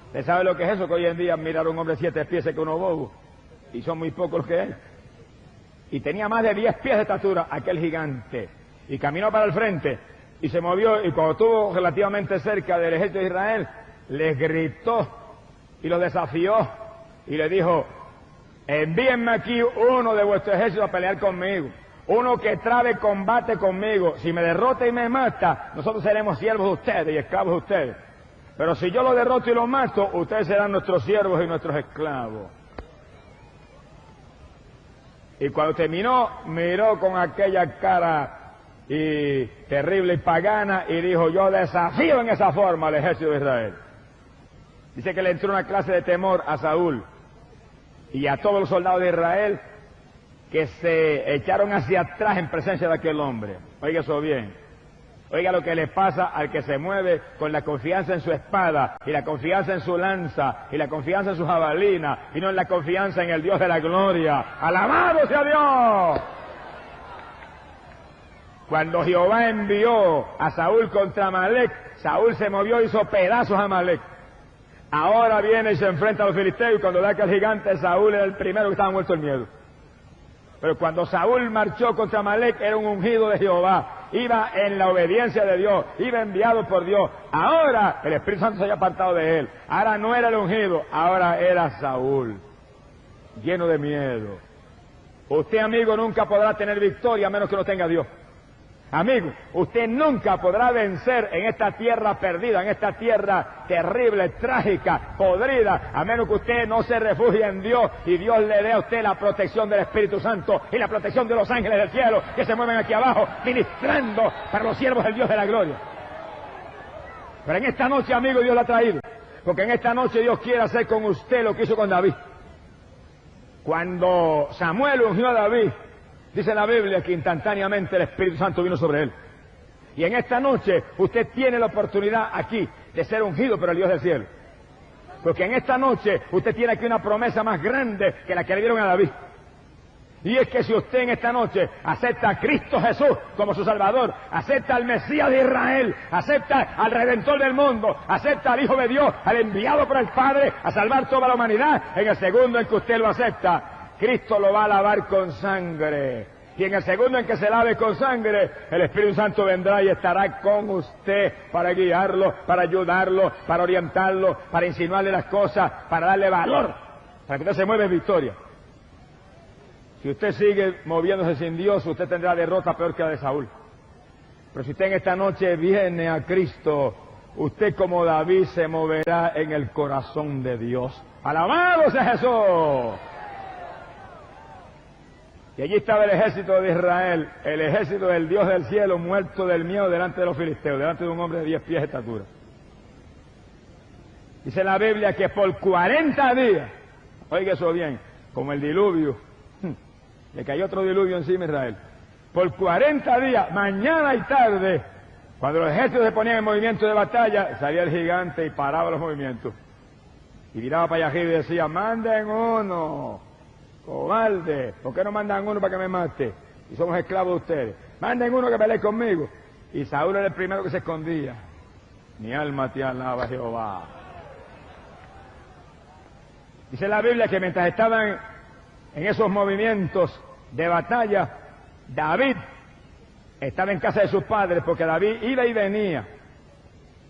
¿Usted sabe lo que es eso? Que hoy en día mirar a un hombre de 7 pies es que uno bobo. Y son muy pocos los que hay. Y tenía más de 10 pies de estatura aquel gigante. Y caminó para el frente y se movió, y cuando estuvo relativamente cerca del ejército de Israel, les gritó y los desafió y le dijo: envíenme aquí uno de vuestro ejército a pelear conmigo, uno que trabe combate conmigo. Si me derrota y me mata, nosotros seremos siervos de ustedes y esclavos de ustedes. Pero si yo lo derroto y lo mato, ustedes serán nuestros siervos y nuestros esclavos. Y cuando terminó, miró con aquella cara y terrible y pagana y dijo: yo desafío en esa forma al ejército de Israel. Dice que le entró una clase de temor a Saúl y a todos los soldados de Israel, que se echaron hacia atrás en presencia de aquel hombre. Oiga eso bien. Oiga lo que le pasa al que se mueve con la confianza en su espada, y la confianza en su lanza, y la confianza en su jabalina, y no en la confianza en el Dios de la gloria. ¡Alabado sea Dios! Cuando Jehová envió a Saúl contra Amalec, Saúl se movió y hizo pedazos a Amalec. Ahora viene y se enfrenta a los filisteos, y cuando ve que el gigante, Saúl era el primero que estaba muerto del miedo. Pero cuando Saúl marchó contra Amalec, era un ungido de Jehová, iba en la obediencia de Dios, iba enviado por Dios. Ahora el Espíritu Santo se había apartado de él. Ahora no era el ungido, ahora era Saúl, lleno de miedo. Usted, amigo, nunca podrá tener victoria a menos que no tenga a Dios. Amigo, usted nunca podrá vencer en esta tierra perdida, en esta tierra terrible, trágica, podrida, a menos que usted no se refugie en Dios y Dios le dé a usted la protección del Espíritu Santo y la protección de los ángeles del cielo que se mueven aquí abajo ministrando para los siervos del Dios de la gloria. Pero en esta noche, amigo, Dios la ha traído, porque en esta noche Dios quiere hacer con usted lo que hizo con David. Cuando Samuel ungió a David, dice la Biblia que instantáneamente el Espíritu Santo vino sobre él. Y en esta noche usted tiene la oportunidad aquí de ser ungido por el Dios del cielo. Porque en esta noche usted tiene aquí una promesa más grande que la que le dieron a David. Y es que si usted en esta noche acepta a Cristo Jesús como su Salvador, acepta al Mesías de Israel, acepta al Redentor del mundo, acepta al Hijo de Dios, al enviado por el Padre a salvar toda la humanidad, en el segundo en que usted lo acepta, Cristo lo va a lavar con sangre. Y en el segundo en que se lave con sangre, el Espíritu Santo vendrá y estará con usted para guiarlo, para ayudarlo, para orientarlo, para insinuarle las cosas, para darle valor, para que usted se mueva en victoria. Si usted sigue moviéndose sin Dios, usted tendrá derrota peor que la de Saúl. Pero si usted en esta noche viene a Cristo, usted como David se moverá en el corazón de Dios. ¡Alabado sea Jesús! Y allí estaba el ejército de Israel, el ejército del Dios del cielo, muerto del miedo delante de los filisteos, delante de un hombre de 10 pies de estatura. Dice la Biblia que por 40 días, oiga eso bien, como el diluvio, le cayó otro diluvio encima a Israel. Por 40 días, mañana y tarde, cuando los ejércitos se ponían en movimiento de batalla, salía el gigante y paraba los movimientos. Y miraba para allá arriba y decía, manden uno, cobarde, ¿por qué no mandan uno para que me mate? Y somos esclavos de ustedes. Manden uno que pelee conmigo. Y Saúl era el primero que se escondía. Mi alma te alaba, Jehová. Dice la Biblia que mientras estaban en esos movimientos de batalla, David estaba en casa de sus padres, porque David iba y venía.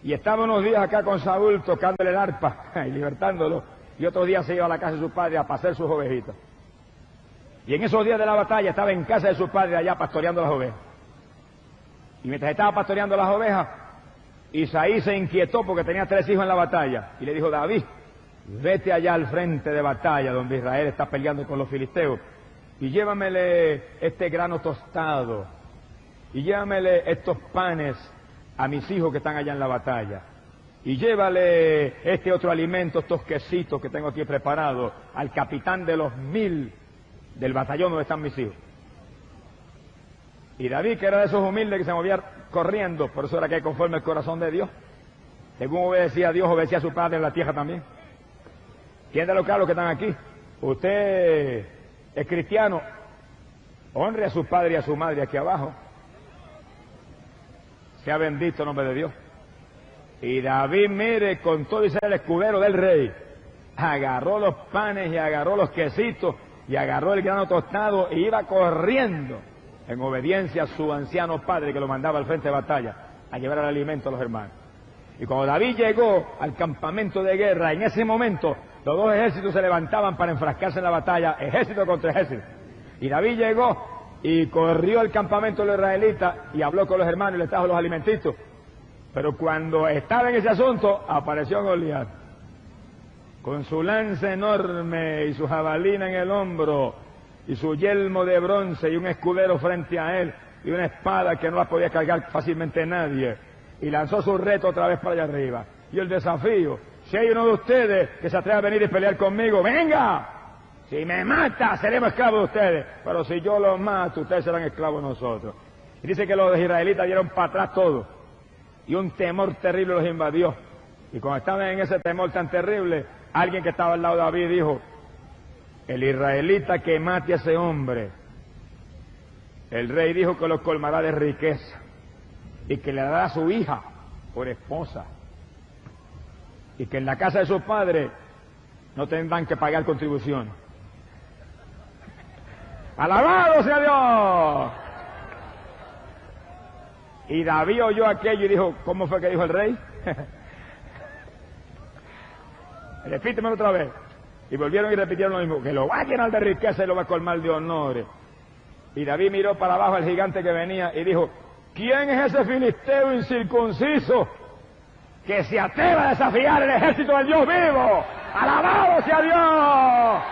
Y estaba unos días acá con Saúl tocándole el arpa y libertándolo. Y otros días se iba a la casa de sus padres a pasear sus ovejitas. Y en esos días de la batalla estaba en casa de sus padres allá pastoreando las ovejas. Y mientras estaba pastoreando las ovejas, Isaí se inquietó porque tenía 3 hijos en la batalla. Y le dijo, David, vete allá al frente de batalla donde Israel está peleando con los filisteos y llévamele este grano tostado y llévamele estos panes a mis hijos que están allá en la batalla y llévale este otro alimento, estos quesitos que tengo aquí preparados al capitán de los 1000 del batallón donde están mis hijos. Y David, que era de esos humildes que se movía corriendo, por eso era que conforme el corazón de Dios, según obedecía a Dios, obedecía a su padre en la tierra también. ¿Quién de los que están aquí? Usted es cristiano, honre a su padre y a su madre aquí abajo. Sea bendito el nombre de Dios. Y David, mire, con todo y ser el escudero del rey, agarró los panes y agarró los quesitos y agarró el grano tostado y iba corriendo en obediencia a su anciano padre que lo mandaba al frente de batalla a llevar el alimento a los hermanos. Y cuando David llegó al campamento de guerra, en ese momento los dos ejércitos se levantaban para enfrascarse en la batalla, ejército contra ejército. Y David llegó y corrió al campamento de los israelitas y habló con los hermanos y les trajo los alimentitos. Pero cuando estaba en ese asunto, apareció Goliat, con su lanza enorme y su jabalina en el hombro, y su yelmo de bronce y un escudero frente a él, y una espada que no la podía cargar fácilmente nadie. Y lanzó su reto otra vez para allá arriba. Y el desafío, si hay uno de ustedes que se atreve a venir y pelear conmigo, ¡venga! Si me mata, seremos esclavos de ustedes. Pero si yo los mato, ustedes serán esclavos de nosotros. Y dice que los israelitas dieron para atrás todo. Y un temor terrible los invadió. Y cuando estaban en ese temor tan terrible, alguien que estaba al lado de David dijo, el israelita que mate a ese hombre, el rey dijo que lo colmará de riqueza y que le dará a su hija por esposa y que en la casa de su padre no tendrán que pagar contribución. ¡Alabado sea Dios! Y David oyó aquello y dijo, ¿cómo fue que dijo el rey? Repítemelo otra vez. Y volvieron y repitieron lo mismo, que lo va a llenar de riqueza y lo va a colmar de honores. Y David miró para abajo al gigante que venía y dijo, ¿quién es ese filisteo incircunciso que se atreva a desafiar el ejército del Dios vivo? ¡Alabado sea Dios!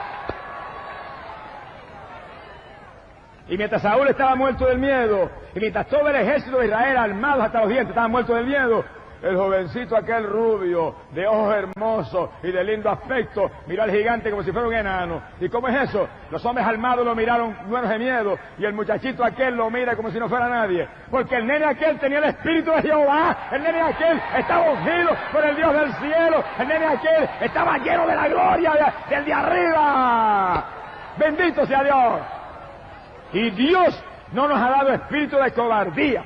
Y mientras Saúl estaba muerto del miedo, y mientras todo el ejército de Israel, armados hasta los dientes, estaba muerto del miedo, el jovencito aquel rubio, de ojos hermosos y de lindo aspecto, miró al gigante como si fuera un enano. ¿Y cómo es eso? Los hombres armados lo miraron llenos de miedo, y el muchachito aquel lo mira como si no fuera nadie. Porque el nene aquel tenía el espíritu de Jehová, el nene aquel estaba ungido por el Dios del cielo, el nene aquel estaba lleno de la gloria del de arriba. ¡Bendito sea Dios! Y Dios no nos ha dado espíritu de cobardía,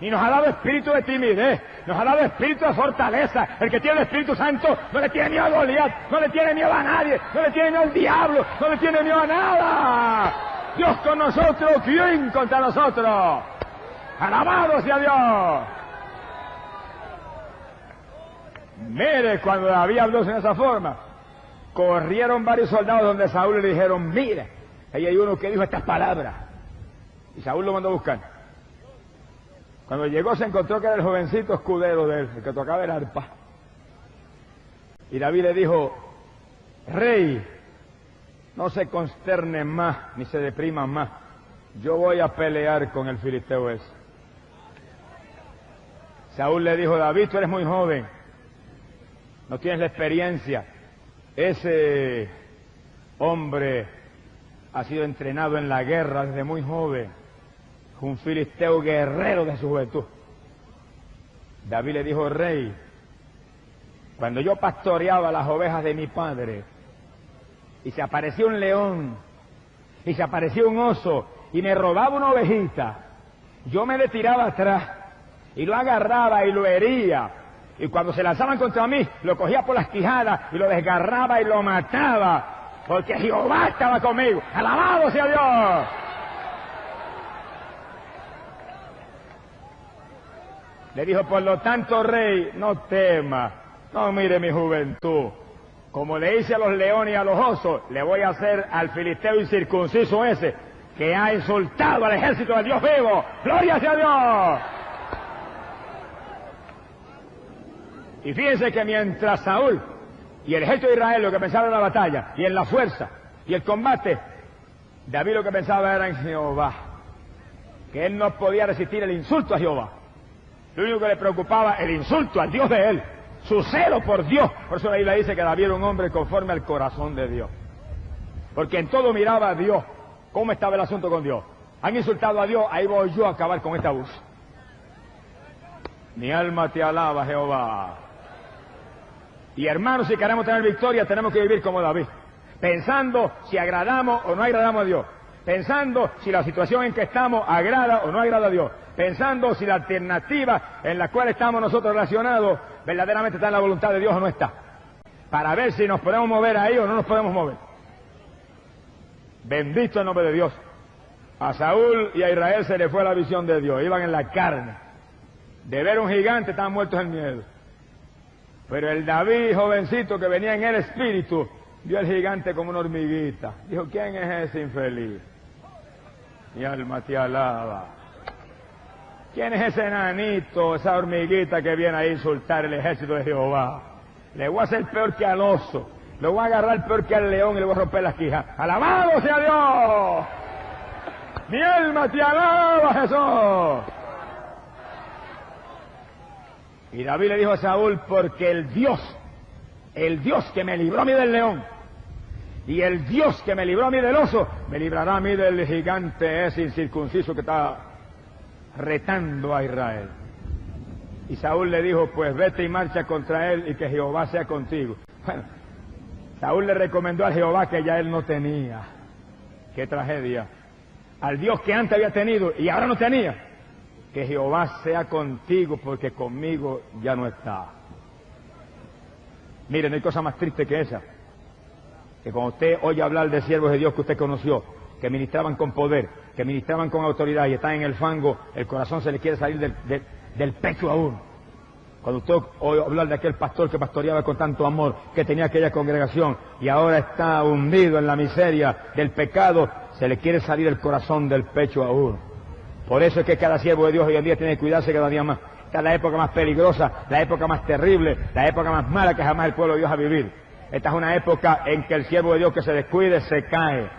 ni nos ha dado espíritu de timidez, nos ha dado espíritu de fortaleza. El que tiene el Espíritu Santo no le tiene miedo a Goliat, no le tiene miedo a nadie, no le tiene miedo al diablo, no le tiene miedo a nada. Dios con nosotros, ¿quién contra nosotros? ¡Alabado sea Dios! Mire, cuando David habló en esa forma, corrieron varios soldados donde Saúl le dijeron, mire, ahí hay uno que dijo estas palabras. Y Saúl lo mandó a buscar. Cuando llegó se encontró que era el jovencito escudero de él, el que tocaba el arpa. Y David le dijo, rey, no se consterne más, ni se deprima más. Yo voy a pelear con el filisteo ese. Saúl le dijo, David, tú eres muy joven, no tienes la experiencia. Ese hombre ha sido entrenado en la guerra desde muy joven. Un filisteo guerrero de su juventud. David le dijo, rey, cuando yo pastoreaba las ovejas de mi padre, y se aparecía un león, y se aparecía un oso, y me robaba una ovejita, yo me le tiraba atrás, y lo agarraba y lo hería, y cuando se lanzaban contra mí, lo cogía por las quijadas, y lo desgarraba y lo mataba, porque Jehová estaba conmigo. ¡Alabado sea Dios! Le dijo, por lo tanto, rey, no temas, no mire mi juventud. Como le hice a los leones y a los osos, le voy a hacer al filisteo incircunciso ese, que ha insultado al ejército del Dios vivo. ¡Gloria sea a Dios! Y fíjense que mientras Saúl y el ejército de Israel lo que pensaba en la batalla, y en la fuerza, y el combate, David lo que pensaba era en Jehová, que él no podía resistir el insulto a Jehová. Lo único que le preocupaba, el insulto al Dios de él, su celo por Dios. Por eso la Biblia dice que David era un hombre conforme al corazón de Dios. Porque en todo miraba a Dios. ¿Cómo estaba el asunto con Dios? Han insultado a Dios, ahí voy yo a acabar con este abuso. Mi alma te alaba, Jehová. Y hermanos, si queremos tener victoria, tenemos que vivir como David, pensando si agradamos o no agradamos a Dios, pensando si la situación en que estamos agrada o no agrada a Dios, pensando si la alternativa en la cual estamos nosotros relacionados verdaderamente está en la voluntad de Dios o no está, para ver si nos podemos mover ahí o no nos podemos mover. Bendito el nombre de Dios. A Saúl y a Israel se le fue la visión de Dios, iban en la carne. De ver un gigante estaban muertos en miedo. Pero el David jovencito que venía en el espíritu, vio al gigante como una hormiguita. Dijo, ¿quién es ese infeliz? Mi alma te alaba. ¿Quién es ese enanito, esa hormiguita que viene a insultar el ejército de Jehová? Le voy a hacer peor que al oso, le voy a agarrar peor que al león y le voy a romper las quijas. ¡Alabado sea Dios! Mi alma te alaba, Jesús. Y David le dijo a Saúl, porque el Dios que me libró a mí del león, y el Dios que me libró a mí del oso, me librará a mí del gigante ese incircunciso que está retando a Israel. Y Saúl le dijo, pues vete y marcha contra él y que Jehová sea contigo. Bueno, Saúl le recomendó a Jehová que ya él no tenía. ¡Qué tragedia! Al Dios que antes había tenido y ahora no tenía. Que Jehová sea contigo porque conmigo ya no está. Miren, no hay cosa más triste que esa. Que cuando usted oye hablar de siervos de Dios que usted conoció, que ministraban con poder, que ministraban con autoridad y están en el fango, el corazón se le quiere salir del pecho a uno. Cuando usted oye hablar de aquel pastor que pastoreaba con tanto amor, que tenía aquella congregación y ahora está hundido en la miseria del pecado, se le quiere salir el corazón del pecho a uno. Por eso es que cada siervo de Dios hoy en día tiene que cuidarse cada día más. Esta es la época más peligrosa, la época más terrible, la época más mala que jamás el pueblo de Dios ha vivido. Esta es una época en que el siervo de Dios que se descuide se cae.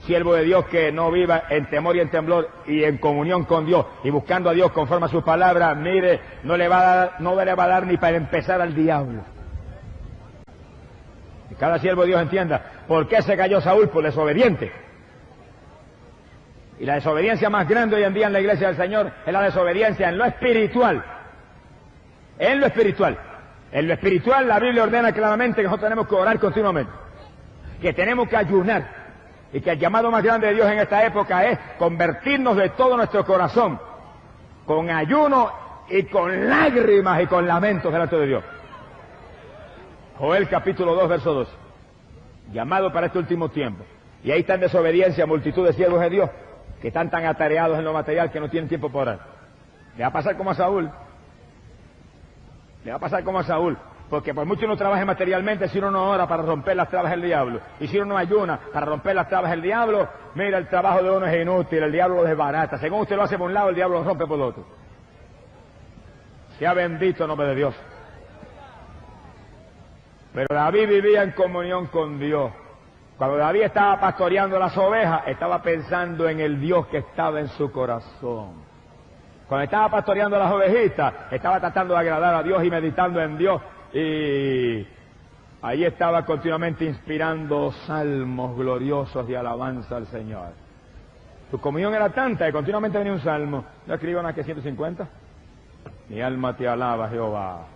Siervo de Dios que no viva en temor y en temblor y en comunión con Dios y buscando a Dios conforme a sus palabras, mire, no le va a dar ni para empezar al diablo. Y cada siervo de Dios entienda por qué se cayó Saúl, por desobediente. Y la desobediencia más grande hoy en día en la iglesia del Señor es la desobediencia en lo espiritual. En lo espiritual. En lo espiritual la Biblia ordena claramente que nosotros tenemos que orar continuamente, que tenemos que ayunar Y que el llamado más grande de Dios en esta época es convertirnos de todo nuestro corazón, con ayuno y con lágrimas y con lamentos delante de Dios. Joel capítulo 2, verso 2. Llamado para este último tiempo. Y ahí está en desobediencia multitud de siervos de Dios que están tan atareados en lo material que no tienen tiempo para orar. Le va a pasar como a Saúl. Le va a pasar como a Saúl. Porque por mucho uno trabaje materialmente, si uno no ora para romper las trabas del diablo, y si uno no ayuna para romper las trabas del diablo, mira, el trabajo de uno es inútil, el diablo lo desbarata. Según usted lo hace por un lado, el diablo lo rompe por el otro. Sea bendito el nombre de Dios. Pero David vivía en comunión con Dios. Cuando David estaba pastoreando las ovejas, estaba pensando en el Dios que estaba en su corazón. Cuando estaba pastoreando las ovejitas, estaba tratando de agradar a Dios y meditando en Dios. Y ahí estaba continuamente inspirando salmos gloriosos de alabanza al Señor. Su comunión era tanta que continuamente venía un salmo. ¿No escriban aquí 150? Mi alma te alaba, Jehová.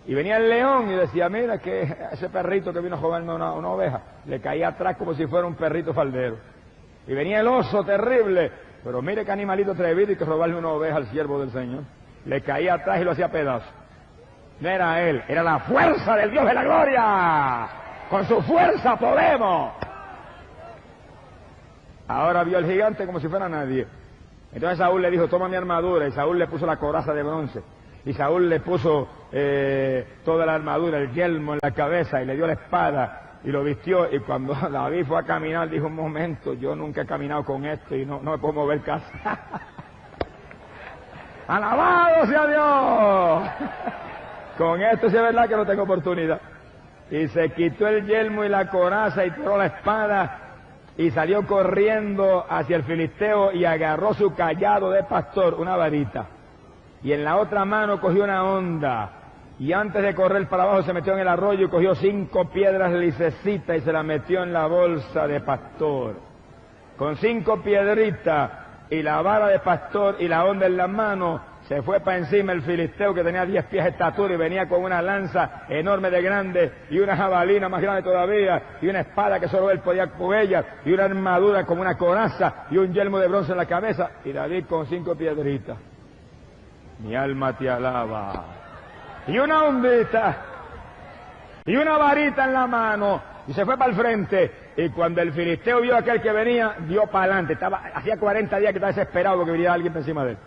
Y venía el león y decía, mira que ese perrito que vino a joderme una oveja, le caía atrás como si fuera un perrito faldero. Y venía el oso terrible, pero mire qué animalito atrevido y que robarle una oveja al siervo del Señor. Le caía atrás y lo hacía pedazos. No era él, era la fuerza del Dios de la gloria. Con su fuerza podemos. Ahora vio al gigante como si fuera nadie. Entonces Saúl le dijo, toma mi armadura, y Saúl le puso la coraza de bronce. Y Saúl le puso toda la armadura, el yelmo en la cabeza, y le dio la espada, y lo vistió. Y cuando David fue a caminar, dijo, un momento, yo nunca he caminado con esto, y no me puedo mover casi. ¡Alabado sea Dios! Con esto sí es verdad que no tengo oportunidad. Y se quitó el yelmo y la coraza y tiró la espada y salió corriendo hacia el filisteo y agarró su cayado de pastor, una varita. Y en la otra mano cogió una honda. Y antes de correr para abajo se metió en el arroyo y cogió 5 piedras lisecitas y se las metió en la bolsa de pastor. Con 5 piedritas y la vara de pastor y la honda en la mano, se fue para encima el filisteo que tenía 10 pies de estatura y venía con una lanza enorme de grande y una jabalina más grande todavía y una espada que solo él podía con ella y una armadura como una coraza y un yelmo de bronce en la cabeza y David con 5 piedritas. Mi alma te alaba. Y una ondita y una varita en la mano y se fue para el frente. Y cuando el filisteo vio a aquel que venía, dio para adelante. Hacía 40 días que estaba desesperado porque venía alguien por encima de él.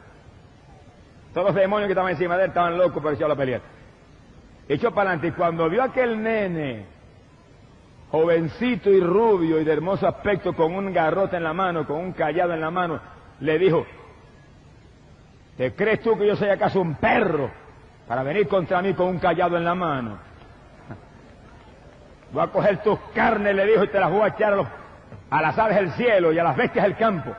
Todos los demonios que estaban encima de él estaban locos por echar la pelea. Echó para adelante y cuando vio a aquel nene, jovencito y rubio y de hermoso aspecto, con un garrote en la mano, con un cayado en la mano, le dijo, ¿te crees tú que yo soy acaso un perro para venir contra mí con un cayado en la mano? Voy a coger tus carnes, le dijo, y te las voy a echar a las aves del cielo y a las bestias del campo.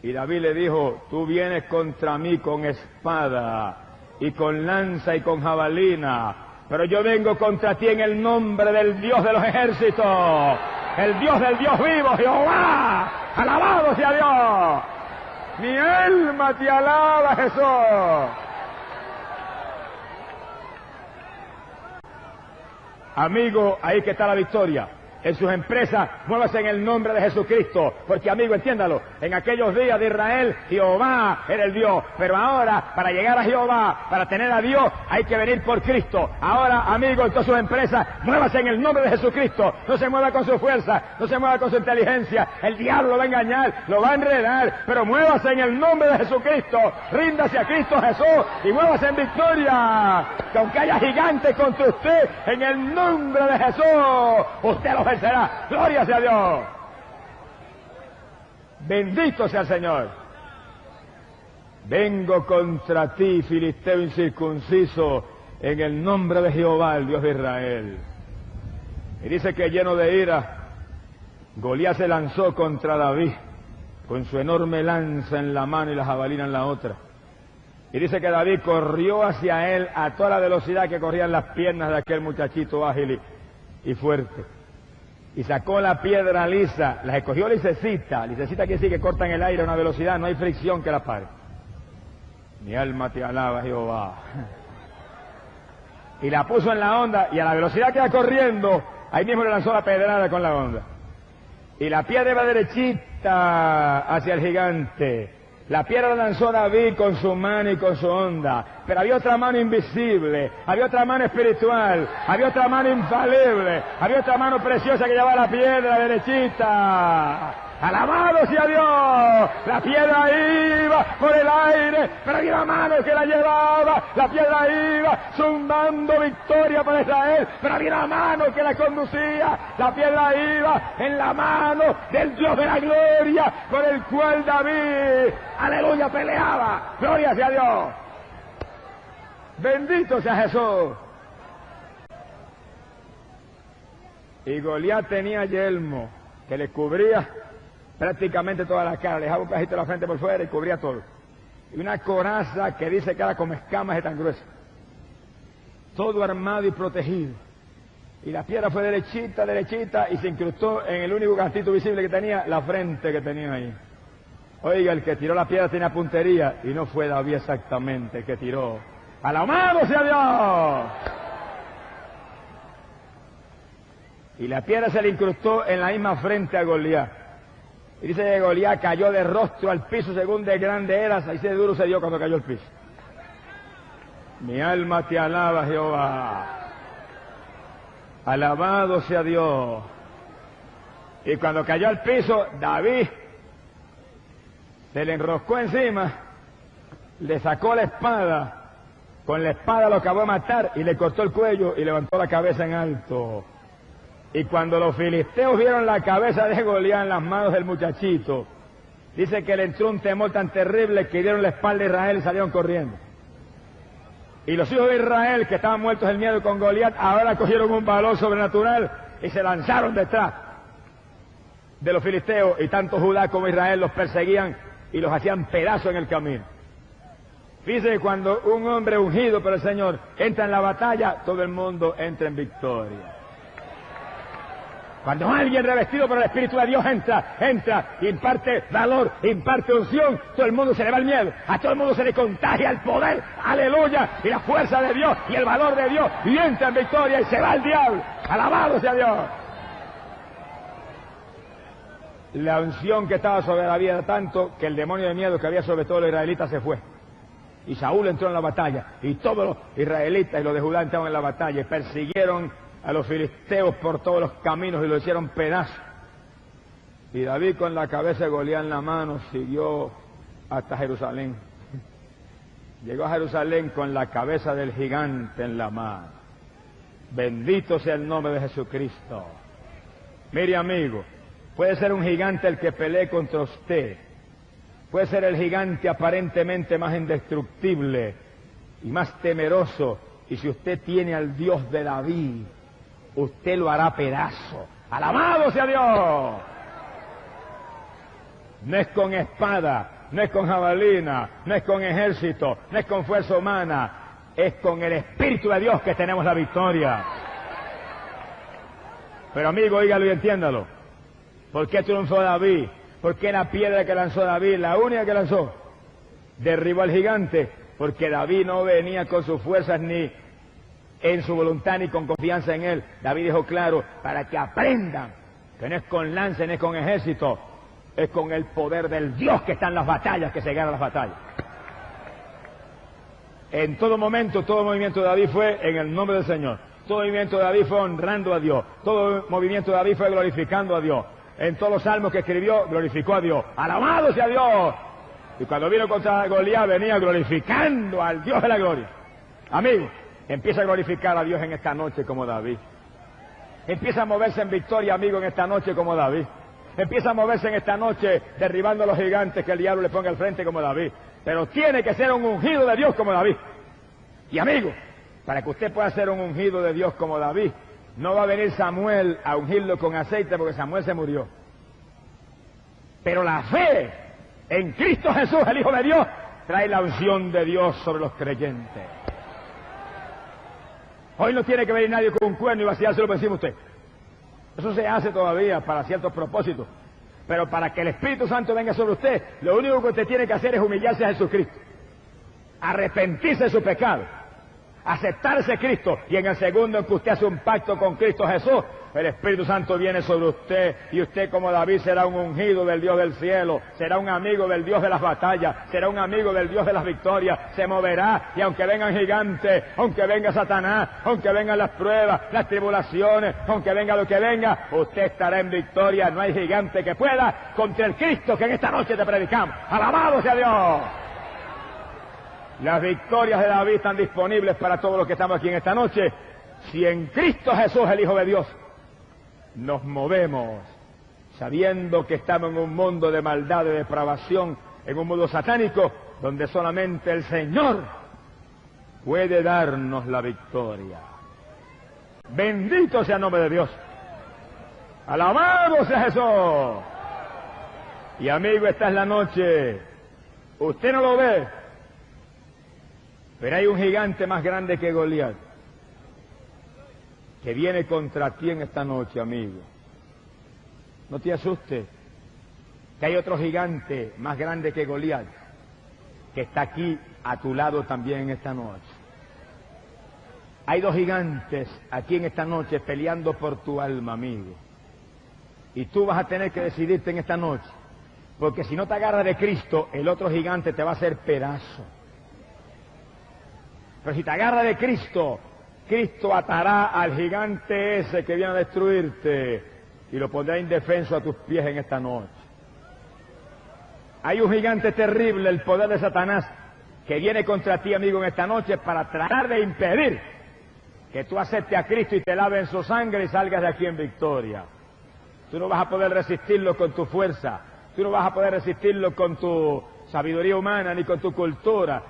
Y David le dijo, tú vienes contra mí con espada y con lanza y con jabalina, pero yo vengo contra ti en el nombre del Dios de los ejércitos, el Dios del Dios vivo, Jehová. Alabado sea Dios. Mi alma te alaba, Jesús. Amigo, ahí que está la victoria. En sus empresas, muévase en el nombre de Jesucristo, porque amigo, entiéndalo, en aquellos días de Israel, Jehová era el Dios, pero ahora, para llegar a Jehová, para tener a Dios, hay que venir por Cristo. Ahora, amigo, en todas sus empresas, muévase en el nombre de Jesucristo, no se mueva con su fuerza, no se mueva con su inteligencia, el diablo lo va a engañar, lo va a enredar, pero muévase en el nombre de Jesucristo, ríndase a Cristo Jesús y muévase en victoria, que aunque haya gigantes contra usted, en el nombre de Jesús, usted los vencerá. Gloria sea a Dios. Bendito sea el Señor. Vengo contra ti, filisteo incircunciso, en el nombre de Jehová, el Dios de Israel. Y dice que lleno de ira, Goliat se lanzó contra David, con su enorme lanza en la mano y la jabalina en la otra. Y dice que David corrió hacia él a toda la velocidad que corrían las piernas de aquel muchachito ágil y fuerte. Y sacó la piedra lisa, la escogió lisecita quiere decir que corta en el aire a una velocidad, no hay fricción que la pare. Mi alma te alaba, Jehová. Y la puso en la onda, y a la velocidad que iba corriendo, Ahí mismo le lanzó la pedrada con la onda. Y la piedra iba derechita hacia el gigante. La piedra la lanzó David con su mano y con su onda. Pero había otra mano invisible, había otra mano espiritual, había otra mano infalible, había otra mano preciosa que llevaba la piedra derechita. ¡Alabado sea Dios! La piedra iba por el aire, pero había una mano que la llevaba. La piedra iba zumbando victoria para Israel, pero había una mano que la conducía. La piedra iba en la mano del Dios de la gloria, con el cual David, aleluya, peleaba. ¡Gloria sea Dios! ¡Bendito sea Jesús! Y Goliat tenía yelmo que le cubría prácticamente toda la cara, le dejaba un pedacito de la frente por fuera y cubría todo. Y una coraza que dice que era como escamas de tan gruesa. Todo armado y protegido. Y la piedra fue derechita, derechita, y se incrustó en el único cantito visible que tenía, la frente que tenía ahí. Oiga, el que tiró la piedra tenía puntería, y no fue David exactamente el que tiró. ¡Alabado sea Dios! Y la piedra se le incrustó en la misma frente a Goliat. Y dice que Goliat cayó de rostro al piso según de grande eras, así de duro se dio cuando cayó al piso. Mi alma te alaba, Jehová. Alabado sea Dios. Y cuando cayó al piso, David se le enroscó encima, le sacó la espada, con la espada lo acabó de matar y le cortó el cuello y levantó la cabeza en alto. Y cuando los filisteos vieron la cabeza de Goliat en las manos del muchachito, dice que le entró un temor tan terrible que dieron la espalda a Israel y salieron corriendo. Y los hijos de Israel, que estaban muertos del miedo con Goliat, ahora cogieron un valor sobrenatural y se lanzaron detrás de los filisteos, y tanto Judá como Israel los perseguían y los hacían pedazos en el camino. Fíjense que cuando un hombre ungido por el Señor entra en la batalla, todo el mundo entra en victoria. Cuando alguien revestido por el Espíritu de Dios entra, imparte valor, imparte unción, todo el mundo se le va el miedo, a todo el mundo se le contagia el poder, aleluya, y la fuerza de Dios, y el valor de Dios, y entra en victoria y se va el diablo. ¡Alabado sea Dios! La unción que estaba sobre David era tanto que el demonio de miedo que había sobre todos los israelitas se fue. Y Saúl entró en la batalla, y todos los israelitas y los de Judá entraron en la batalla, y persiguieron a los filisteos por todos los caminos y lo hicieron pedazos. Y David, con la cabeza de Goliat en la mano, siguió hasta Jerusalén. Llegó a Jerusalén con la cabeza del gigante en la mano. Bendito sea el nombre de Jesucristo. Mire, amigo, puede ser un gigante el que pelee contra usted. Puede ser el gigante aparentemente más indestructible y más temeroso. Y si usted tiene al Dios de David, usted lo hará pedazo. ¡Alabado sea Dios! No es con espada, no es con jabalina, no es con ejército, no es con fuerza humana, es con el Espíritu de Dios que tenemos la victoria. Pero amigo, óigalo y entiéndalo. ¿Por qué triunfó David? ¿Por qué la piedra que lanzó David, la única que lanzó, derribó al gigante? Porque David no venía con sus fuerzas ni en su voluntad ni con confianza en él. David dijo claro, para que aprendan que no es con lanza, no es con ejército, es con el poder del Dios que está en las batallas, que se gana las batallas. En todo momento, todo movimiento de David fue en el nombre del Señor. Todo movimiento de David fue honrando a Dios. Todo movimiento de David fue glorificando a Dios. En todos los salmos que escribió, glorificó a Dios. ¡Alabado sea Dios! Y cuando vino contra Goliat, venía glorificando al Dios de la gloria. Amigo, empieza a glorificar a Dios en esta noche como David. Empieza a moverse en victoria, amigo, en esta noche como David. Empieza a moverse en esta noche derribando a los gigantes que el diablo le ponga al frente como David. Pero tiene que ser un ungido de Dios como David. Y amigo, para que usted pueda ser un ungido de Dios como David, no va a venir Samuel a ungirlo con aceite porque Samuel se murió. Pero la fe en Cristo Jesús, el Hijo de Dios, trae la unción de Dios sobre los creyentes. Hoy no tiene que venir nadie con un cuerno y vaciárselo por encima de usted. Eso se hace todavía para ciertos propósitos. Pero para que el Espíritu Santo venga sobre usted, lo único que usted tiene que hacer es humillarse a Jesucristo. Arrepentirse de su pecado. Aceptarse Cristo. Y en el segundo en que usted hace un pacto con Cristo Jesús, el Espíritu Santo viene sobre usted, y usted como David será un ungido del Dios del cielo, será un amigo del Dios de las batallas, será un amigo del Dios de las victorias, se moverá, y aunque vengan gigantes, aunque venga Satanás, aunque vengan las pruebas, las tribulaciones, aunque venga lo que venga, usted estará en victoria. No hay gigante que pueda contra el Cristo que en esta noche te predicamos. ¡Alabado sea Dios! Las victorias de David están disponibles para todos los que estamos aquí en esta noche. Si en Cristo Jesús, el Hijo de Dios, nos movemos sabiendo que estamos en un mundo de maldad, de depravación, en un mundo satánico, donde solamente el Señor puede darnos la victoria. Bendito sea el nombre de Dios. Alabado sea Jesús. Y amigo, esta es la noche. Usted no lo ve, pero hay un gigante más grande que Goliat, que viene contra ti en esta noche, amigo. No te asustes, que hay otro gigante más grande que Goliat, que está aquí a tu lado también en esta noche. Hay dos gigantes aquí en esta noche peleando por tu alma, amigo. Y tú vas a tener que decidirte en esta noche, porque si no te agarras de Cristo, el otro gigante te va a hacer pedazo. Pero si te agarras de Cristo, Cristo atará al gigante ese que viene a destruirte y lo pondrá indefenso a tus pies en esta noche. Hay un gigante terrible, el poder de Satanás, que viene contra ti, amigo, en esta noche para tratar de impedir que tú aceptes a Cristo y te laves en su sangre y salgas de aquí en victoria. Tú no vas a poder resistirlo con tu fuerza, tú no vas a poder resistirlo con tu sabiduría humana ni con tu cultura.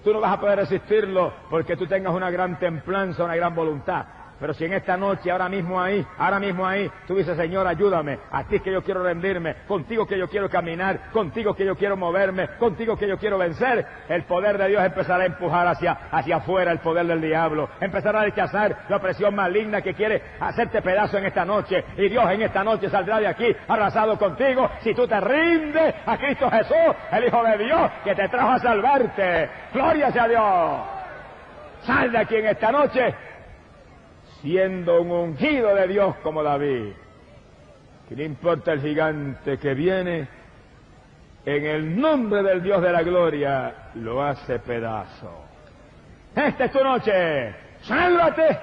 Tú no vas a poder resistirlo porque tú tengas una gran templanza, una gran voluntad. Pero si en esta noche, ahora mismo ahí, tú dices, Señor, ayúdame, a ti es que yo quiero rendirme, contigo que yo quiero caminar, contigo que yo quiero moverme, contigo que yo quiero vencer, el poder de Dios empezará a empujar hacia afuera el poder del diablo, empezará a rechazar la opresión maligna que quiere hacerte pedazo en esta noche, y Dios en esta noche saldrá de aquí arrasado contigo si tú te rindes a Cristo Jesús, el Hijo de Dios, que te trajo a salvarte. ¡Gloria sea a Dios! Sal de aquí en esta noche siendo un ungido de Dios como David, que no importa el gigante que viene, en el nombre del Dios de la gloria, lo hace pedazo. Esta es tu noche, sálvate,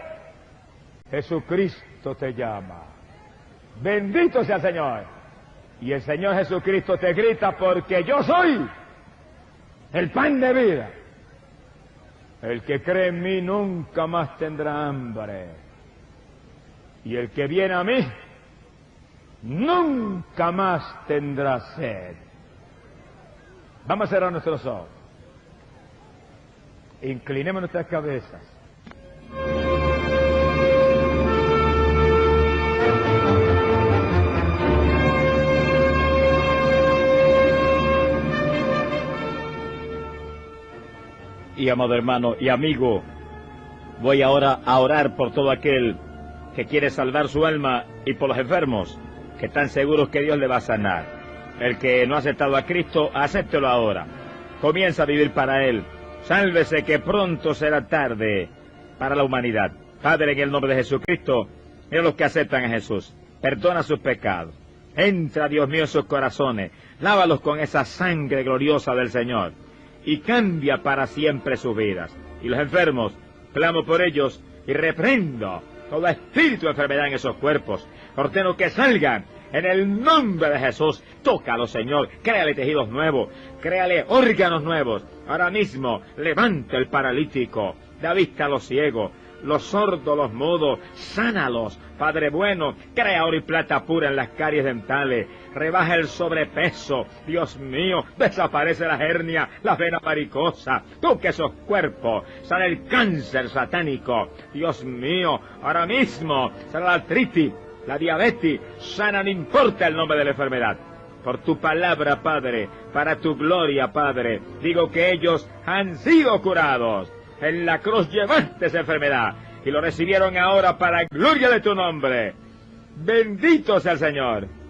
Jesucristo te llama. Bendito sea el Señor. Y el Señor Jesucristo te grita, porque yo soy el pan de vida. El que cree en mí nunca más tendrá hambre. Y el que viene a mí nunca más tendrá sed. Vamos a cerrar nuestros ojos. Inclinemos nuestras cabezas. Y amado hermano y amigo, voy ahora a orar por todo aquel que quiere salvar su alma y por los enfermos que están seguros que Dios le va a sanar. El que no ha aceptado a Cristo, acéptelo ahora. Comienza a vivir para Él. Sálvese que pronto será tarde para la humanidad. Padre, en el nombre de Jesucristo, mira los que aceptan a Jesús. Perdona sus pecados. Entra, Dios mío, en sus corazones. Lávalos con esa sangre gloriosa del Señor. Y cambia para siempre sus vidas. Y los enfermos, clamo por ellos y reprendo todo espíritu de enfermedad en esos cuerpos. Ordeno que salgan en el nombre de Jesús. Tócalo, Señor. Créale tejidos nuevos. Créale órganos nuevos. Ahora mismo, levanta el paralítico. Da vista a los ciegos, los sordos, los mudos. Sánalos, Padre bueno. Crea oro y plata pura en las caries dentales. Rebaja el sobrepeso. Dios mío, desaparece la hernia, la vena varicosa. Toca esos cuerpos. Sale el cáncer satánico. Dios mío, ahora mismo sale la artritis, la diabetes. Sana, no importa el nombre de la enfermedad. Por tu palabra, Padre, para tu gloria, Padre, digo que ellos han sido curados. En la cruz llevaste esa enfermedad y lo recibieron ahora para gloria de tu nombre. Bendito sea el Señor.